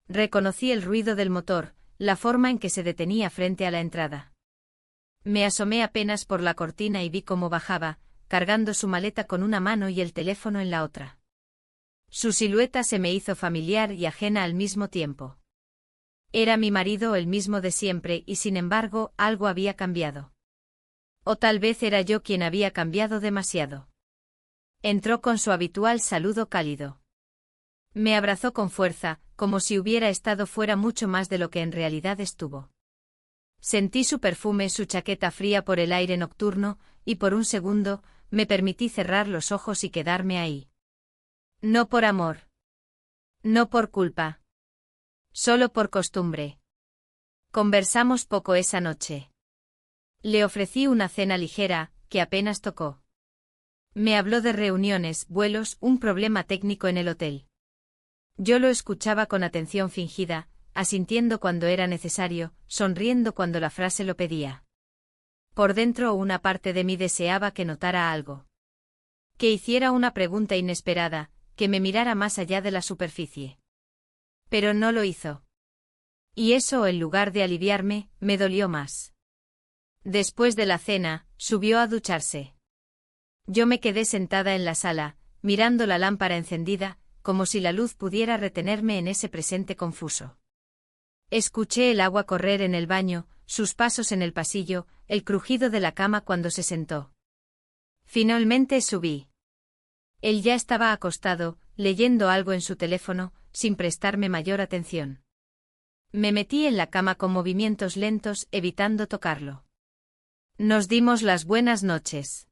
Reconocí el ruido del motor, la forma en que se detenía frente a la entrada. Me asomé apenas por la cortina y vi cómo bajaba, cargando su maleta con una mano y el teléfono en la otra. Su silueta se me hizo familiar y ajena al mismo tiempo. Era mi marido, el mismo de siempre, y sin embargo, algo había cambiado. O tal vez era yo quien había cambiado demasiado. Entró con su habitual saludo cálido. Me abrazó con fuerza, como si hubiera estado fuera mucho más de lo que en realidad estuvo. Sentí su perfume, su chaqueta fría por el aire nocturno, y por un segundo, me permití cerrar los ojos y quedarme ahí. No por amor. No por culpa. Solo por costumbre. Conversamos poco esa noche. Le ofrecí una cena ligera, que apenas tocó. Me habló de reuniones, vuelos, un problema técnico en el hotel. Yo lo escuchaba con atención fingida, asintiendo cuando era necesario, sonriendo cuando la frase lo pedía. Por dentro una parte de mí deseaba que notara algo. Que hiciera una pregunta inesperada, que me mirara más allá de la superficie. Pero no lo hizo. Y eso, en lugar de aliviarme, me dolió más. Después de la cena, subió a ducharse. Yo me quedé sentada en la sala, mirando la lámpara encendida, como si la luz pudiera retenerme en ese presente confuso. Escuché el agua correr en el baño, sus pasos en el pasillo, el crujido de la cama cuando se sentó. Finalmente subí. Él ya estaba acostado, leyendo algo en su teléfono, sin prestarme mayor atención. Me metí en la cama con movimientos lentos, evitando tocarlo. Nos dimos las buenas noches.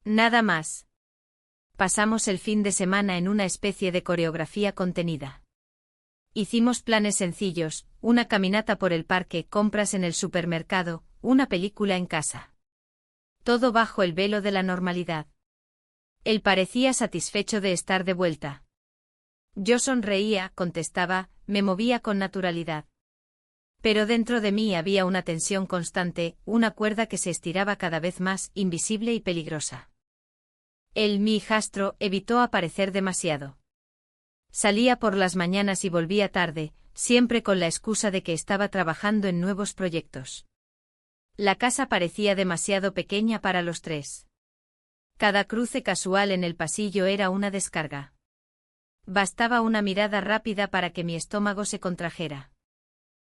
Nada más. Pasamos el fin de semana en una especie de coreografía contenida. Hicimos planes sencillos, una caminata por el parque, compras en el supermercado, una película en casa. Todo bajo el velo de la normalidad. Él parecía satisfecho de estar de vuelta. Yo sonreía, contestaba, me movía con naturalidad. Pero dentro de mí había una tensión constante, una cuerda que se estiraba cada vez más, invisible y peligrosa. Mi hijastro, evitó aparecer demasiado. Salía por las mañanas y volvía tarde, siempre con la excusa de que estaba trabajando en nuevos proyectos. La casa parecía demasiado pequeña para los tres. Cada cruce casual en el pasillo era una descarga. Bastaba una mirada rápida para que mi estómago se contrajera.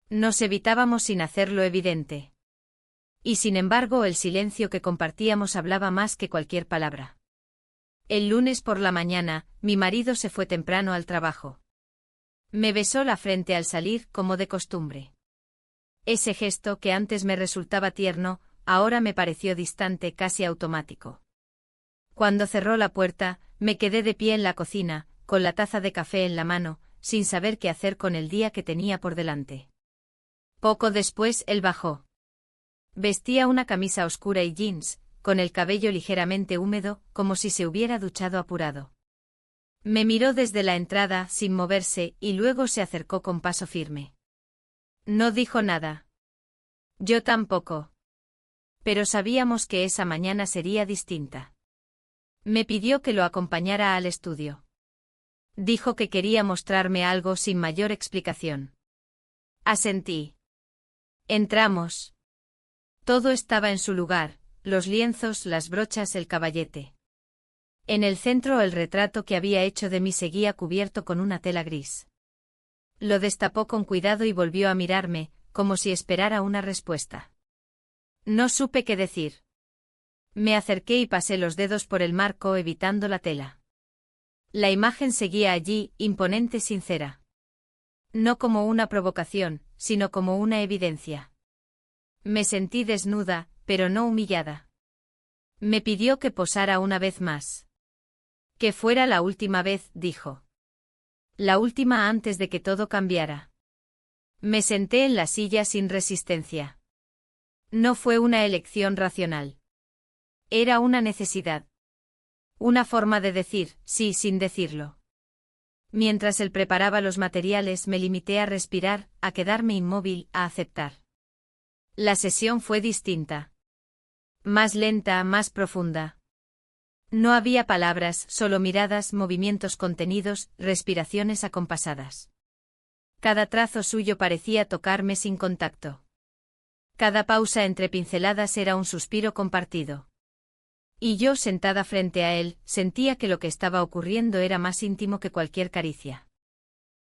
Nos evitábamos sin hacerlo evidente. Y sin embargo el silencio que compartíamos hablaba más que cualquier palabra. El lunes por la mañana, mi marido se fue temprano al trabajo. Me besó la frente al salir, como de costumbre. Ese gesto que antes me resultaba tierno, ahora me pareció distante, casi automático. Cuando cerró la puerta, me quedé de pie en la cocina, con la taza de café en la mano, sin saber qué hacer con el día que tenía por delante. Poco después él bajó. Vestía una camisa oscura y jeans, con el cabello ligeramente húmedo, como si se hubiera duchado apurado. Me miró desde la entrada, sin moverse, y luego se acercó con paso firme. No dijo nada. Yo tampoco. Pero sabíamos que esa mañana sería distinta. Me pidió que lo acompañara al estudio. Dijo que quería mostrarme algo sin mayor explicación. Asentí. Entramos. Todo estaba en su lugar, los lienzos, las brochas, el caballete. En el centro el retrato que había hecho de mí seguía cubierto con una tela gris. Lo destapó con cuidado y volvió a mirarme, como si esperara una respuesta. No supe qué decir. Me acerqué y pasé los dedos por el marco evitando la tela. La imagen seguía allí, imponente, sincera. No como una provocación, sino como una evidencia. Me sentí desnuda, pero no humillada. Me pidió que posara una vez más. Que fuera la última vez, dijo. La última antes de que todo cambiara. Me senté en la silla sin resistencia. No fue una elección racional. Era una necesidad. Una forma de decir sí sin decirlo. Mientras él preparaba los materiales me limité a respirar, a quedarme inmóvil, a aceptar. La sesión fue distinta. Más lenta, más profunda. No había palabras, solo miradas, movimientos contenidos, respiraciones acompasadas. Cada trazo suyo parecía tocarme sin contacto. Cada pausa entre pinceladas era un suspiro compartido. Y yo, sentada frente a él, sentía que lo que estaba ocurriendo era más íntimo que cualquier caricia.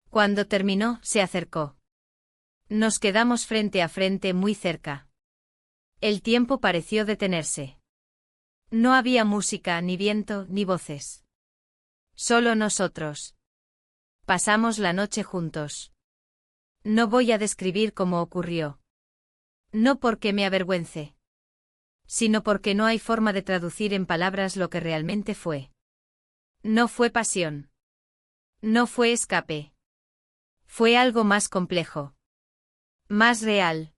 Cuando terminó, se acercó. Nos quedamos frente a frente, muy cerca. El tiempo pareció detenerse. No había música, ni viento, ni voces. Solo nosotros. Pasamos la noche juntos. No voy a describir cómo ocurrió. No porque me avergüence, sino porque no hay forma de traducir en palabras lo que realmente fue. No fue pasión. No fue escape. Fue algo más complejo. Más real.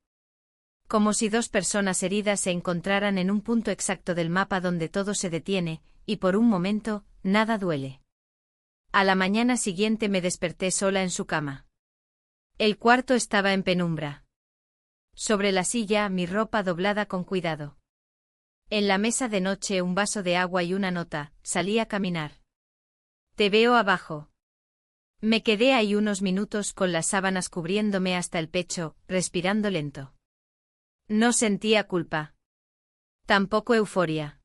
Como si dos personas heridas se encontraran en un punto exacto del mapa donde todo se detiene, y por un momento, nada duele. A la mañana siguiente me desperté sola en su cama. El cuarto estaba en penumbra. Sobre la silla, mi ropa doblada con cuidado. En la mesa de noche un vaso de agua y una nota. Salí a caminar. Te veo abajo. Me quedé ahí unos minutos con las sábanas cubriéndome hasta el pecho, respirando lento. No sentía culpa. Tampoco euforia.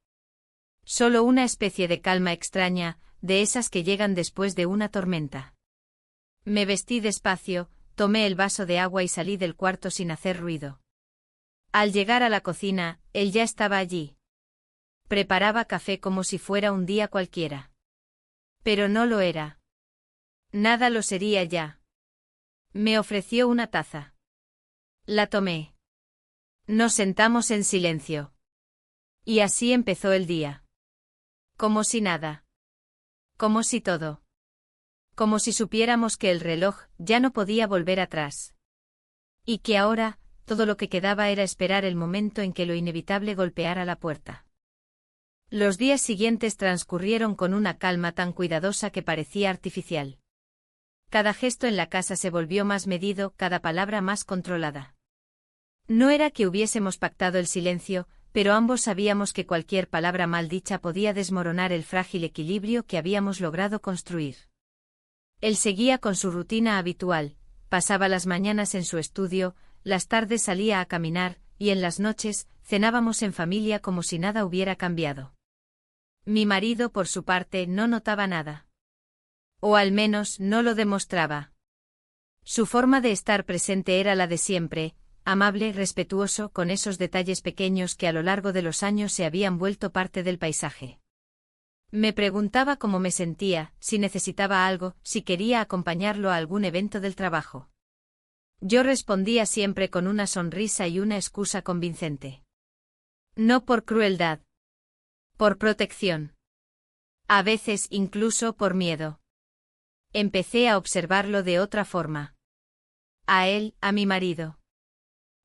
Solo una especie de calma extraña, de esas que llegan después de una tormenta. Me vestí despacio, tomé el vaso de agua y salí del cuarto sin hacer ruido. Al llegar a la cocina, él ya estaba allí. Preparaba café como si fuera un día cualquiera. Pero no lo era. Nada lo sería ya. Me ofreció una taza. La tomé. Nos sentamos en silencio. Y así empezó el día. Como si nada. Como si todo. Como si supiéramos que el reloj ya no podía volver atrás. Y que ahora, todo lo que quedaba era esperar el momento en que lo inevitable golpeara la puerta. Los días siguientes transcurrieron con una calma tan cuidadosa que parecía artificial. Cada gesto en la casa se volvió más medido, cada palabra más controlada. No era que hubiésemos pactado el silencio, pero ambos sabíamos que cualquier palabra mal dicha podía desmoronar el frágil equilibrio que habíamos logrado construir. Él seguía con su rutina habitual, pasaba las mañanas en su estudio, las tardes salía a caminar, y en las noches, cenábamos en familia como si nada hubiera cambiado. Mi marido, por su parte, no notaba nada. O al menos no lo demostraba. Su forma de estar presente era la de siempre, amable, respetuoso, con esos detalles pequeños que a lo largo de los años se habían vuelto parte del paisaje. Me preguntaba cómo me sentía, si necesitaba algo, si quería acompañarlo a algún evento del trabajo. Yo respondía siempre con una sonrisa y una excusa convincente. No por crueldad. Por protección. A veces incluso por miedo. Empecé a observarlo de otra forma. A él, a mi marido.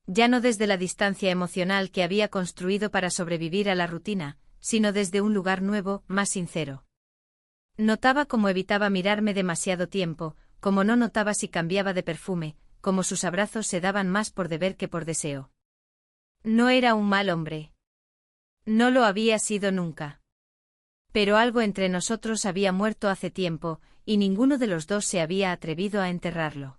Ya no desde la distancia emocional que había construido para sobrevivir a la rutina, sino desde un lugar nuevo, más sincero. Notaba cómo evitaba mirarme demasiado tiempo, como no notaba si cambiaba de perfume, como sus abrazos se daban más por deber que por deseo. No era un mal hombre. No lo había sido nunca. Pero algo entre nosotros había muerto hace tiempo, y ninguno de los dos se había atrevido a enterrarlo.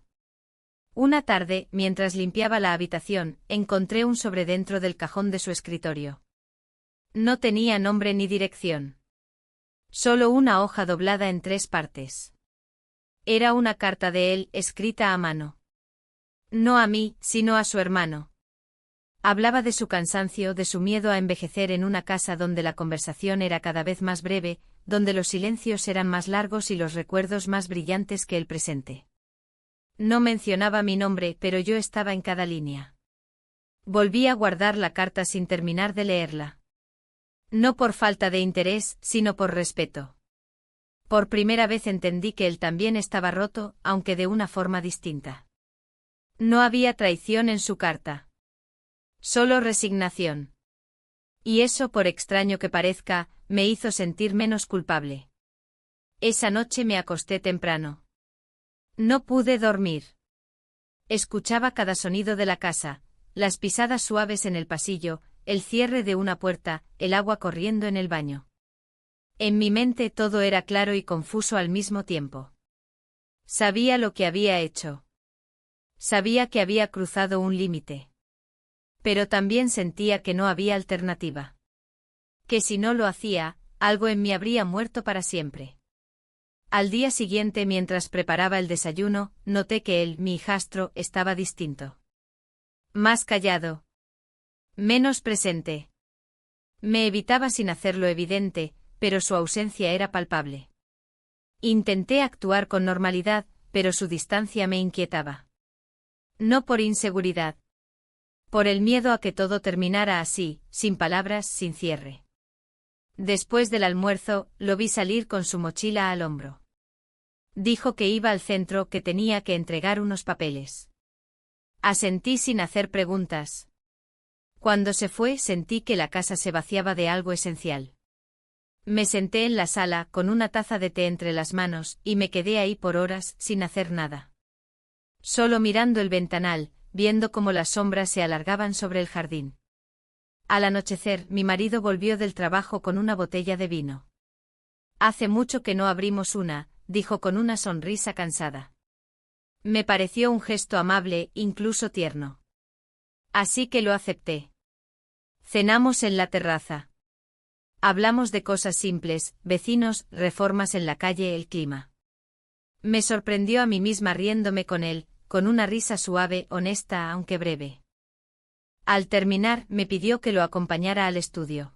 Una tarde, mientras limpiaba la habitación, encontré un sobre dentro del cajón de su escritorio. No tenía nombre ni dirección. Solo una hoja doblada en 3 partes. Era una carta de él, escrita a mano. No a mí, sino a su hermano. Hablaba de su cansancio, de su miedo a envejecer en una casa donde la conversación era cada vez más breve, donde los silencios eran más largos y los recuerdos más brillantes que el presente. No mencionaba mi nombre, pero yo estaba en cada línea. Volví a guardar la carta sin terminar de leerla. No por falta de interés, sino por respeto. Por primera vez entendí que él también estaba roto, aunque de una forma distinta. No había traición en su carta. Solo resignación. Y eso, por extraño que parezca, me hizo sentir menos culpable. Esa noche me acosté temprano. No pude dormir. Escuchaba cada sonido de la casa, las pisadas suaves en el pasillo, el cierre de una puerta, el agua corriendo en el baño. En mi mente todo era claro y confuso al mismo tiempo. Sabía lo que había hecho. Sabía que había cruzado un límite. Pero también sentía que no había alternativa. Que si no lo hacía, algo en mí habría muerto para siempre. Al día siguiente, mientras preparaba el desayuno, noté que él, mi hijastro, estaba distinto. Más callado. Menos presente. Me evitaba sin hacerlo evidente, pero su ausencia era palpable. Intenté actuar con normalidad, pero su distancia me inquietaba. No por inseguridad. Por el miedo a que todo terminara así, sin palabras, sin cierre. Después del almuerzo, lo vi salir con su mochila al hombro. Dijo que iba al centro, que tenía que entregar unos papeles. Asentí sin hacer preguntas. Cuando se fue, sentí que la casa se vaciaba de algo esencial. Me senté en la sala, con una taza de té entre las manos, y me quedé ahí por horas, sin hacer nada. Solo mirando el ventanal, viendo cómo las sombras se alargaban sobre el jardín. Al anochecer, mi marido volvió del trabajo con una botella de vino. Hace mucho que no abrimos una, dijo con una sonrisa cansada. Me pareció un gesto amable, incluso tierno. Así que lo acepté. Cenamos en la terraza. Hablamos de cosas simples, vecinos, reformas en la calle, el clima. Me sorprendió a mí misma riéndome con él, con una risa suave, honesta, aunque breve. Al terminar, me pidió que lo acompañara al estudio.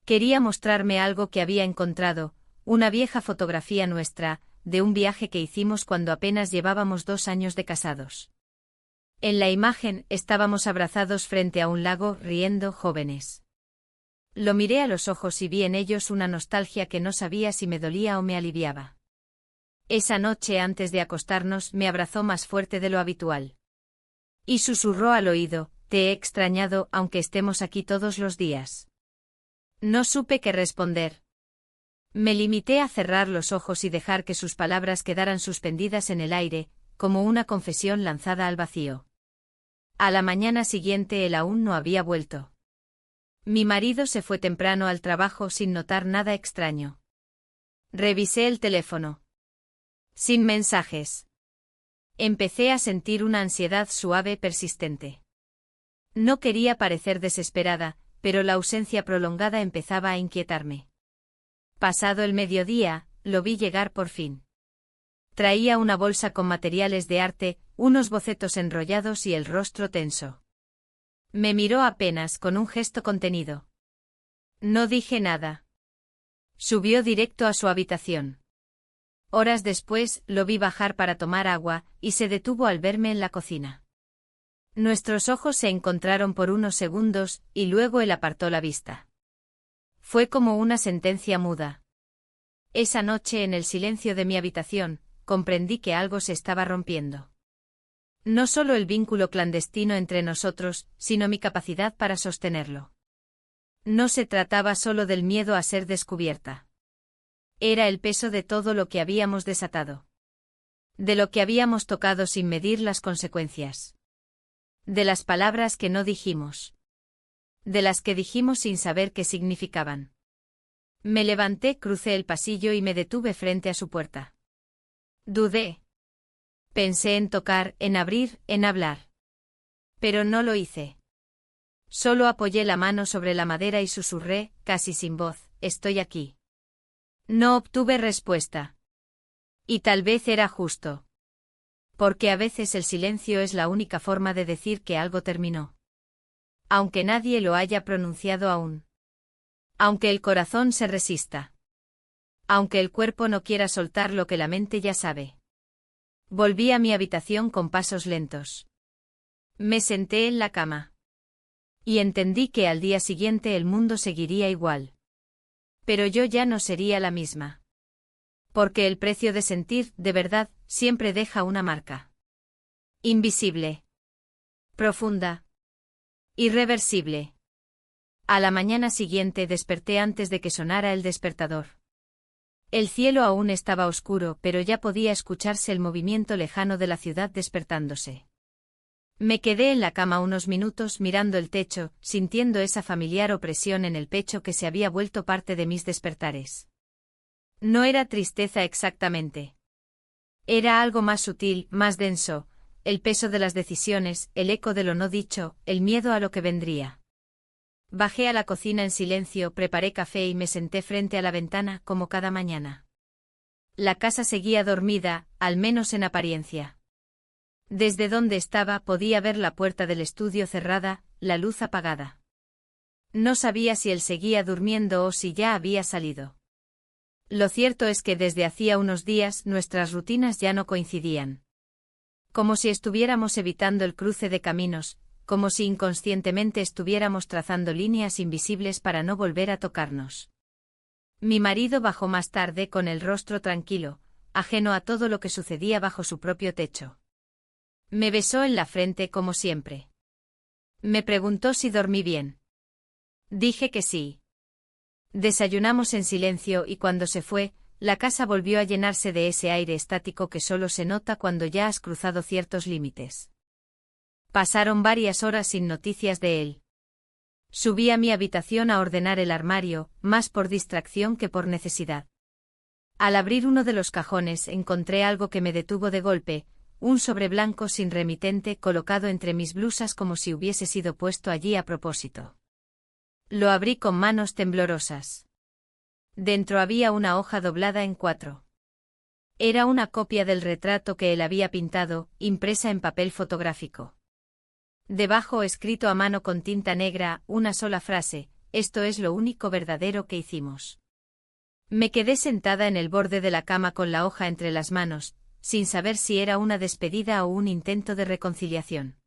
Quería mostrarme algo que había encontrado, una vieja fotografía nuestra, de un viaje que hicimos cuando apenas llevábamos 2 años de casados. En la imagen, estábamos abrazados frente a un lago, riendo, jóvenes. Lo miré a los ojos y vi en ellos una nostalgia que no sabía si me dolía o me aliviaba. Esa noche antes de acostarnos me abrazó más fuerte de lo habitual. Y susurró al oído, te he extrañado aunque estemos aquí todos los días. No supe qué responder. Me limité a cerrar los ojos y dejar que sus palabras quedaran suspendidas en el aire, como una confesión lanzada al vacío. A la mañana siguiente él aún no había vuelto. Mi marido se fue temprano al trabajo sin notar nada extraño. Revisé el teléfono. Sin mensajes. Empecé a sentir una ansiedad suave persistente. No quería parecer desesperada, pero la ausencia prolongada empezaba a inquietarme. Pasado el mediodía, lo vi llegar por fin. Traía una bolsa con materiales de arte, unos bocetos enrollados y el rostro tenso. Me miró apenas con un gesto contenido. No dije nada. Subió directo a su habitación. Horas después, lo vi bajar para tomar agua, y se detuvo al verme en la cocina. Nuestros ojos se encontraron por unos segundos, y luego él apartó la vista. Fue como una sentencia muda. Esa noche en el silencio de mi habitación, comprendí que algo se estaba rompiendo. No solo el vínculo clandestino entre nosotros, sino mi capacidad para sostenerlo. No se trataba solo del miedo a ser descubierta. Era el peso de todo lo que habíamos desatado. De lo que habíamos tocado sin medir las consecuencias. De las palabras que no dijimos. De las que dijimos sin saber qué significaban. Me levanté, crucé el pasillo y me detuve frente a su puerta. Dudé. Pensé en tocar, en abrir, en hablar. Pero no lo hice. Solo apoyé la mano sobre la madera y susurré, casi sin voz, estoy aquí. No obtuve respuesta. Y tal vez era justo. Porque a veces el silencio es la única forma de decir que algo terminó. Aunque nadie lo haya pronunciado aún. Aunque el corazón se resista. Aunque el cuerpo no quiera soltar lo que la mente ya sabe. Volví a mi habitación con pasos lentos. Me senté en la cama. Y entendí que al día siguiente el mundo seguiría igual. Pero yo ya no sería la misma. Porque el precio de sentir, de verdad, siempre deja una marca. Invisible. Profunda. Irreversible. A la mañana siguiente desperté antes de que sonara el despertador. El cielo aún estaba oscuro, pero ya podía escucharse el movimiento lejano de la ciudad despertándose. Me quedé en la cama unos minutos mirando el techo, sintiendo esa familiar opresión en el pecho que se había vuelto parte de mis despertares. No era tristeza exactamente. Era algo más sutil, más denso, el peso de las decisiones, el eco de lo no dicho, el miedo a lo que vendría. Bajé a la cocina en silencio, preparé café y me senté frente a la ventana como cada mañana. La casa seguía dormida, al menos en apariencia. Desde donde estaba podía ver la puerta del estudio cerrada, la luz apagada. No sabía si él seguía durmiendo o si ya había salido. Lo cierto es que desde hacía unos días nuestras rutinas ya no coincidían. Como si estuviéramos evitando el cruce de caminos, como si inconscientemente estuviéramos trazando líneas invisibles para no volver a tocarnos. Mi marido bajó más tarde con el rostro tranquilo, ajeno a todo lo que sucedía bajo su propio techo. Me besó en la frente como siempre. Me preguntó si dormí bien. Dije que sí. Desayunamos en silencio y cuando se fue, la casa volvió a llenarse de ese aire estático que solo se nota cuando ya has cruzado ciertos límites. Pasaron varias horas sin noticias de él. Subí a mi habitación a ordenar el armario, más por distracción que por necesidad. Al abrir uno de los cajones encontré algo que me detuvo de golpe, un sobre blanco sin remitente colocado entre mis blusas como si hubiese sido puesto allí a propósito. Lo abrí con manos temblorosas. Dentro había una hoja doblada en 4. Era una copia del retrato que él había pintado, impresa en papel fotográfico. Debajo, escrito a mano con tinta negra, una sola frase: esto es lo único verdadero que hicimos. Me quedé sentada en el borde de la cama con la hoja entre las manos, sin saber si era una despedida o un intento de reconciliación.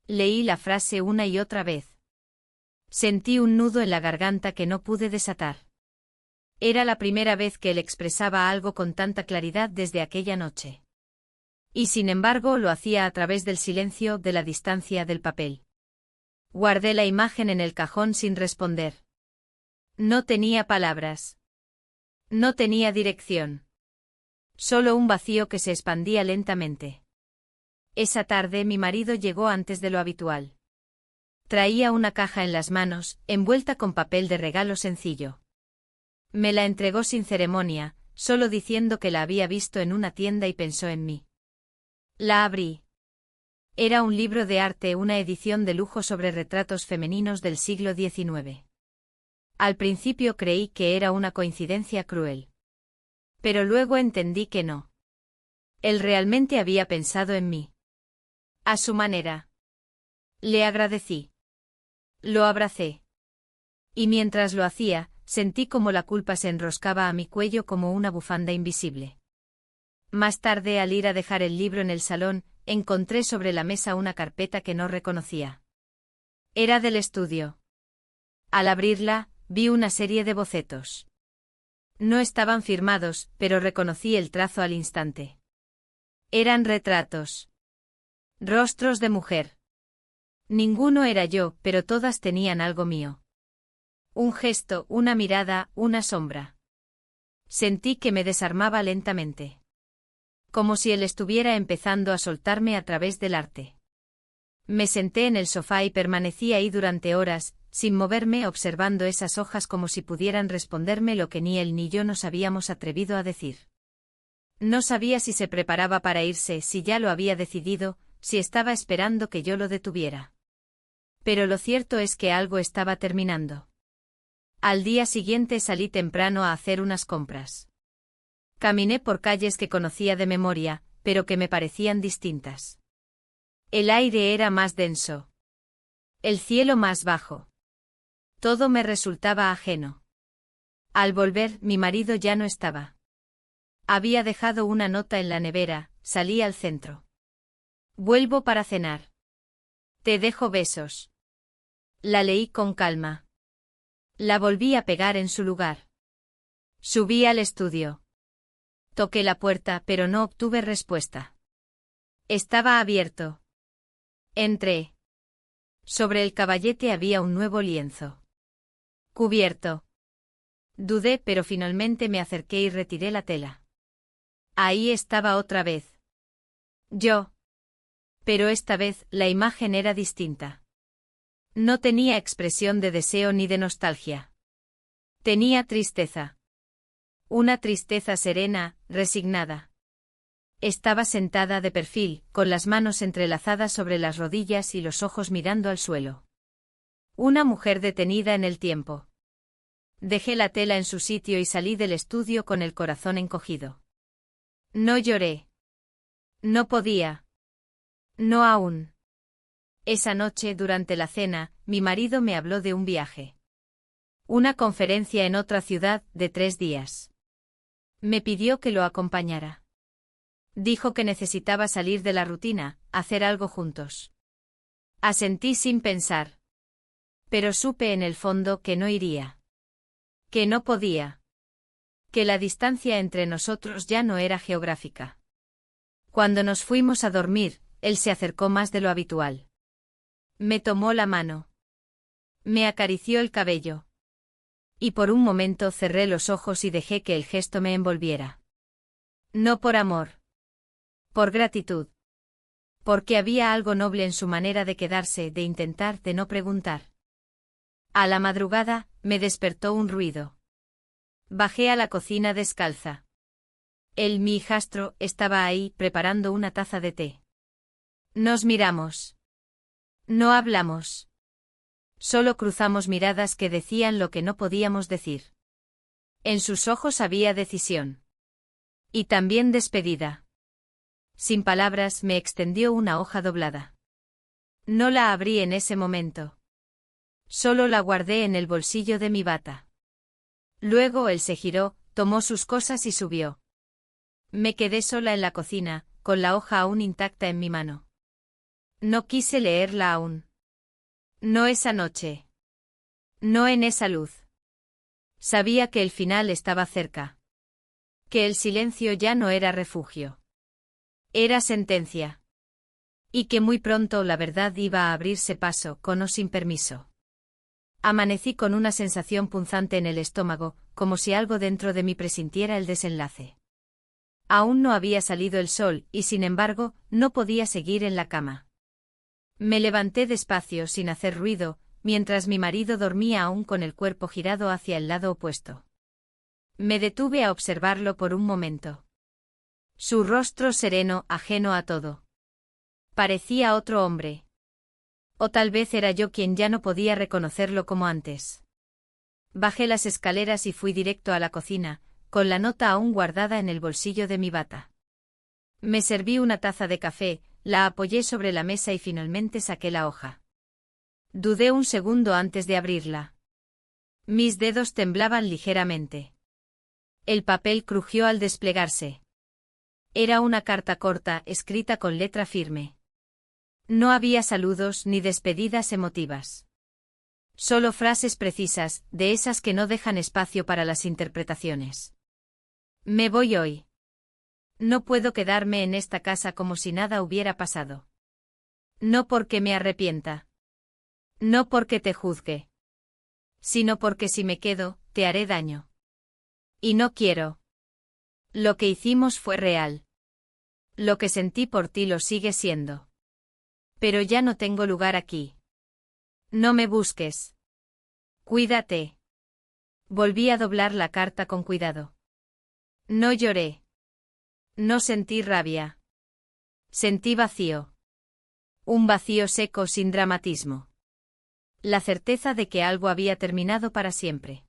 Leí la frase una y otra vez. Sentí un nudo en la garganta que no pude desatar. Era la primera vez que él expresaba algo con tanta claridad desde aquella noche. Y sin embargo lo hacía a través del silencio, de la distancia del papel. Guardé la imagen en el cajón sin responder. No tenía palabras. No tenía dirección. Solo un vacío que se expandía lentamente. Esa tarde mi marido llegó antes de lo habitual. Traía una caja en las manos, envuelta con papel de regalo sencillo. Me la entregó sin ceremonia, solo diciendo que la había visto en una tienda y pensó en mí. La abrí. Era un libro de arte, una edición de lujo sobre retratos femeninos del siglo XIX. Al principio creí que era una coincidencia cruel. Pero luego entendí que no. Él realmente había pensado en mí. A su manera. Le agradecí. Lo abracé. Y mientras lo hacía, sentí como la culpa se enroscaba a mi cuello como una bufanda invisible. Más tarde, al ir a dejar el libro en el salón, encontré sobre la mesa una carpeta que no reconocía. Era del estudio. Al abrirla, vi una serie de bocetos. No estaban firmados, pero reconocí el trazo al instante. Eran retratos. Rostros de mujer. Ninguno era yo, pero todas tenían algo mío. Un gesto, una mirada, una sombra. Sentí que me desarmaba lentamente. Como si él estuviera empezando a soltarme a través del arte. Me senté en el sofá y permanecí ahí durante horas, sin moverme, observando esas hojas como si pudieran responderme lo que ni él ni yo nos habíamos atrevido a decir. No sabía si se preparaba para irse, si ya lo había decidido, si estaba esperando que yo lo detuviera. Pero lo cierto es que algo estaba terminando. Al día siguiente salí temprano a hacer unas compras. Caminé por calles que conocía de memoria, pero que me parecían distintas. El aire era más denso. El cielo más bajo. Todo me resultaba ajeno. Al volver, mi marido ya no estaba. Había dejado una nota en la nevera, salí al centro. Vuelvo para cenar. Te dejo besos. La leí con calma. La volví a pegar en su lugar. Subí al estudio. Toqué la puerta, pero no obtuve respuesta. Estaba abierto. Entré. Sobre el caballete había un nuevo lienzo. Cubierto. Dudé, pero finalmente me acerqué y retiré la tela. Ahí estaba otra vez. Yo. Pero esta vez la imagen era distinta. No tenía expresión de deseo ni de nostalgia. Tenía tristeza. Una tristeza serena, resignada. Estaba sentada de perfil, con las manos entrelazadas sobre las rodillas y los ojos mirando al suelo. Una mujer detenida en el tiempo. Dejé la tela en su sitio y salí del estudio con el corazón encogido. No lloré. No podía. No aún. Esa noche, durante la cena, mi marido me habló de un viaje. Una conferencia en otra ciudad, de 3 días. Me pidió que lo acompañara. Dijo que necesitaba salir de la rutina, hacer algo juntos. Asentí sin pensar. Pero supe en el fondo que no iría. Que no podía. Que la distancia entre nosotros ya no era geográfica. Cuando nos fuimos a dormir, él se acercó más de lo habitual. Me tomó la mano. Me acarició el cabello. Y por un momento cerré los ojos y dejé que el gesto me envolviera. No por amor. Por gratitud. Porque había algo noble en su manera de quedarse, de intentar, de no preguntar. A la madrugada, me despertó un ruido. Bajé a la cocina descalza. Mi hijastro, estaba ahí, preparando una taza de té. Nos miramos. No hablamos. Solo cruzamos miradas que decían lo que no podíamos decir. En sus ojos había decisión. Y también despedida. Sin palabras me extendió una hoja doblada. No la abrí en ese momento. Solo la guardé en el bolsillo de mi bata. Luego él se giró, tomó sus cosas y subió. Me quedé sola en la cocina, con la hoja aún intacta en mi mano. No quise leerla aún. No esa noche. No en esa luz. Sabía que el final estaba cerca. Que el silencio ya no era refugio. Era sentencia. Y que muy pronto la verdad iba a abrirse paso, con o sin permiso. Amanecí con una sensación punzante en el estómago, como si algo dentro de mí presintiera el desenlace. Aún no había salido el sol, y sin embargo, no podía seguir en la cama. Me levanté despacio sin hacer ruido, mientras mi marido dormía aún con el cuerpo girado hacia el lado opuesto. Me detuve a observarlo por un momento. Su rostro sereno, ajeno a todo. Parecía otro hombre. O tal vez era yo quien ya no podía reconocerlo como antes. Bajé las escaleras y fui directo a la cocina, con la nota aún guardada en el bolsillo de mi bata. Me serví una taza de café, la apoyé sobre la mesa y finalmente saqué la hoja. Dudé un segundo antes de abrirla. Mis dedos temblaban ligeramente. El papel crujió al desplegarse. Era una carta corta, escrita con letra firme. No había saludos ni despedidas emotivas. Solo frases precisas, de esas que no dejan espacio para las interpretaciones. Me voy hoy. No puedo quedarme en esta casa como si nada hubiera pasado. No porque me arrepienta. No porque te juzgue. Sino porque si me quedo, te haré daño. Y no quiero. Lo que hicimos fue real. Lo que sentí por ti lo sigue siendo. Pero ya no tengo lugar aquí. No me busques. Cuídate. Volví a doblar la carta con cuidado. No lloré. No sentí rabia. Sentí vacío. Un vacío seco sin dramatismo. La certeza de que algo había terminado para siempre.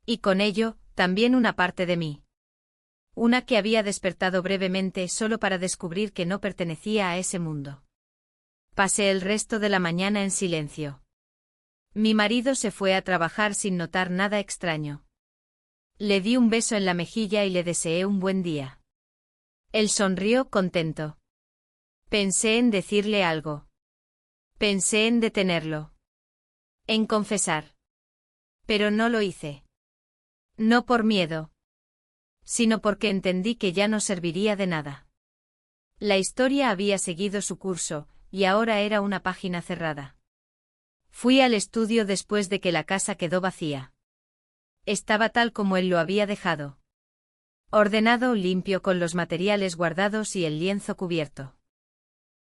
Y con ello, también una parte de mí. Una que había despertado brevemente solo para descubrir que no pertenecía a ese mundo. Pasé el resto de la mañana en silencio. Mi marido se fue a trabajar sin notar nada extraño. Le di un beso en la mejilla y le deseé un buen día. Él sonrió contento. Pensé en decirle algo. Pensé en detenerlo. En confesar. Pero no lo hice. No por miedo. Sino porque entendí que ya no serviría de nada. La historia había seguido su curso, y ahora era una página cerrada. Fui al estudio después de que la casa quedó vacía. Estaba tal como él lo había dejado. Ordenado, limpio, con los materiales guardados y el lienzo cubierto.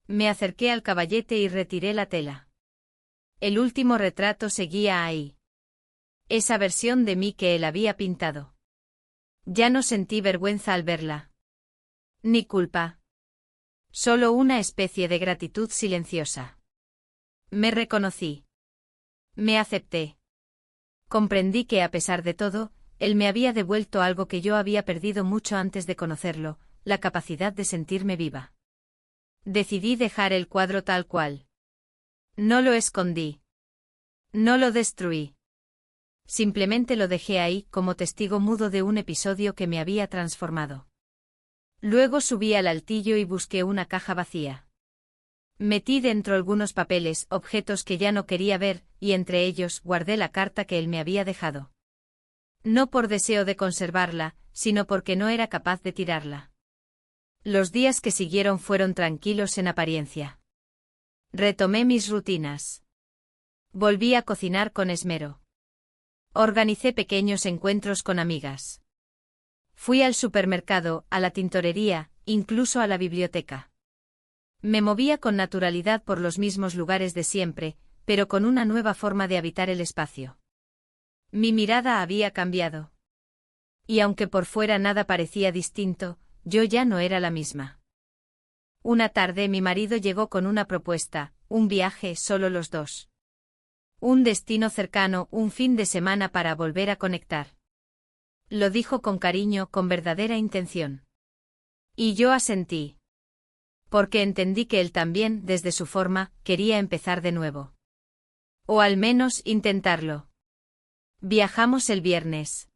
Me acerqué al caballete y retiré la tela. El último retrato seguía ahí. Esa versión de mí que él había pintado. Ya no sentí vergüenza al verla. Ni culpa. Solo una especie de gratitud silenciosa. Me reconocí. Me acepté. Comprendí que a pesar de todo, él me había devuelto algo que yo había perdido mucho antes de conocerlo, la capacidad de sentirme viva. Decidí dejar el cuadro tal cual. No lo escondí. No lo destruí. Simplemente lo dejé ahí como testigo mudo de un episodio que me había transformado. Luego subí al altillo y busqué una caja vacía. Metí dentro algunos papeles, objetos que ya no quería ver, y entre ellos guardé la carta que él me había dejado. No por deseo de conservarla, sino porque no era capaz de tirarla. Los días que siguieron fueron tranquilos en apariencia. Retomé mis rutinas. Volví a cocinar con esmero. Organicé pequeños encuentros con amigas. Fui al supermercado, a la tintorería, incluso a la biblioteca. Me movía con naturalidad por los mismos lugares de siempre, pero con una nueva forma de habitar el espacio. Mi mirada había cambiado. Y aunque por fuera nada parecía distinto, yo ya no era la misma. Una tarde mi marido llegó con una propuesta, un viaje solo los dos. Un destino cercano, un fin de semana para volver a conectar. Lo dijo con cariño, con verdadera intención. Y yo asentí. Porque entendí que él también, desde su forma, quería empezar de nuevo. O al menos intentarlo. Viajamos el viernes.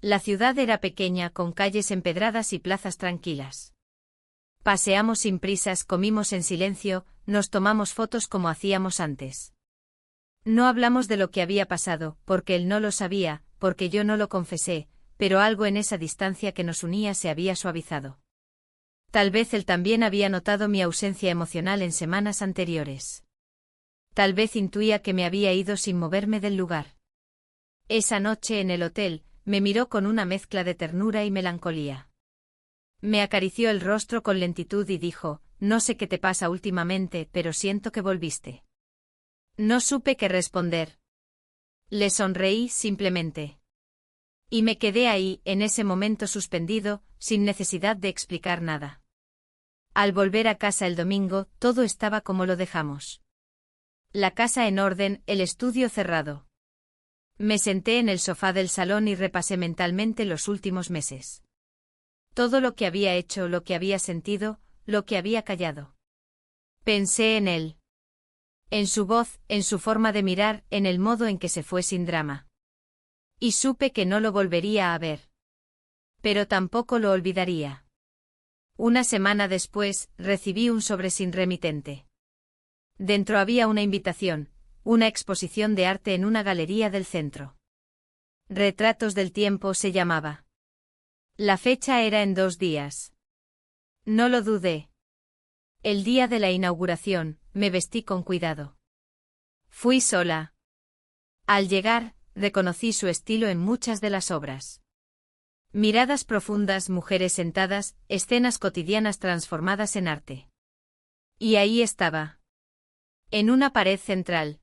La ciudad era pequeña, con calles empedradas y plazas tranquilas. Paseamos sin prisas, comimos en silencio, nos tomamos fotos como hacíamos antes. No hablamos de lo que había pasado, porque él no lo sabía, porque yo no lo confesé, pero algo en esa distancia que nos unía se había suavizado. Tal vez él también había notado mi ausencia emocional en semanas anteriores. Tal vez intuía que me había ido sin moverme del lugar. Esa noche en el hotel, me miró con una mezcla de ternura y melancolía. Me acarició el rostro con lentitud y dijo, no sé qué te pasa últimamente, pero siento que volviste. No supe qué responder. Le sonreí simplemente. Y me quedé ahí, en ese momento suspendido, sin necesidad de explicar nada. Al volver a casa el domingo, todo estaba como lo dejamos. La casa en orden, el estudio cerrado. Me senté en el sofá del salón y repasé mentalmente los últimos meses. Todo lo que había hecho, lo que había sentido, lo que había callado. Pensé en él. En su voz, en su forma de mirar, en el modo en que se fue sin drama. Y supe que no lo volvería a ver. Pero tampoco lo olvidaría. Una semana después, recibí un sobre sin remitente. Dentro había una invitación, una exposición de arte en una galería del centro. Retratos del tiempo se llamaba. La fecha era en 2 días. No lo dudé. El día de la inauguración, me vestí con cuidado. Fui sola. Al llegar, reconocí su estilo en muchas de las obras. Miradas profundas, mujeres sentadas, escenas cotidianas transformadas en arte. Y ahí estaba. En una pared central.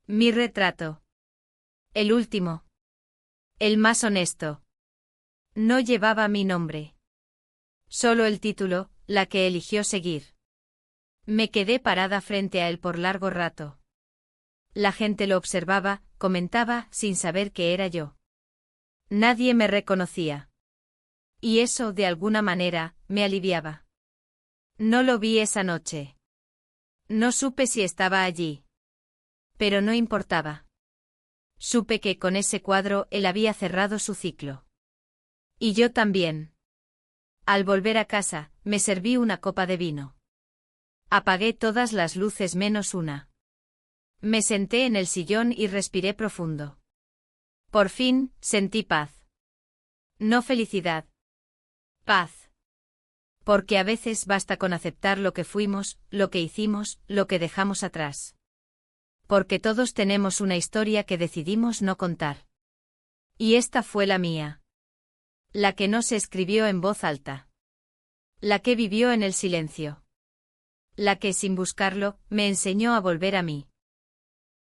Mi retrato. El último. El más honesto. No llevaba mi nombre. Solo el título, la que eligió seguir. Me quedé parada frente a él por largo rato. La gente lo observaba, comentaba, sin saber que era yo. Nadie me reconocía. Y eso, de alguna manera, me aliviaba. No lo vi esa noche. No supe si estaba allí. Pero no importaba. Supe que con ese cuadro él había cerrado su ciclo. Y yo también. Al volver a casa, me serví una copa de vino. Apagué todas las luces menos una. Me senté en el sillón y respiré profundo. Por fin, sentí paz. No felicidad. Paz. Porque a veces basta con aceptar lo que fuimos, lo que hicimos, lo que dejamos atrás. Porque todos tenemos una historia que decidimos no contar. Y esta fue la mía. La que no se escribió en voz alta. La que vivió en el silencio. La que, sin buscarlo, me enseñó a volver a mí.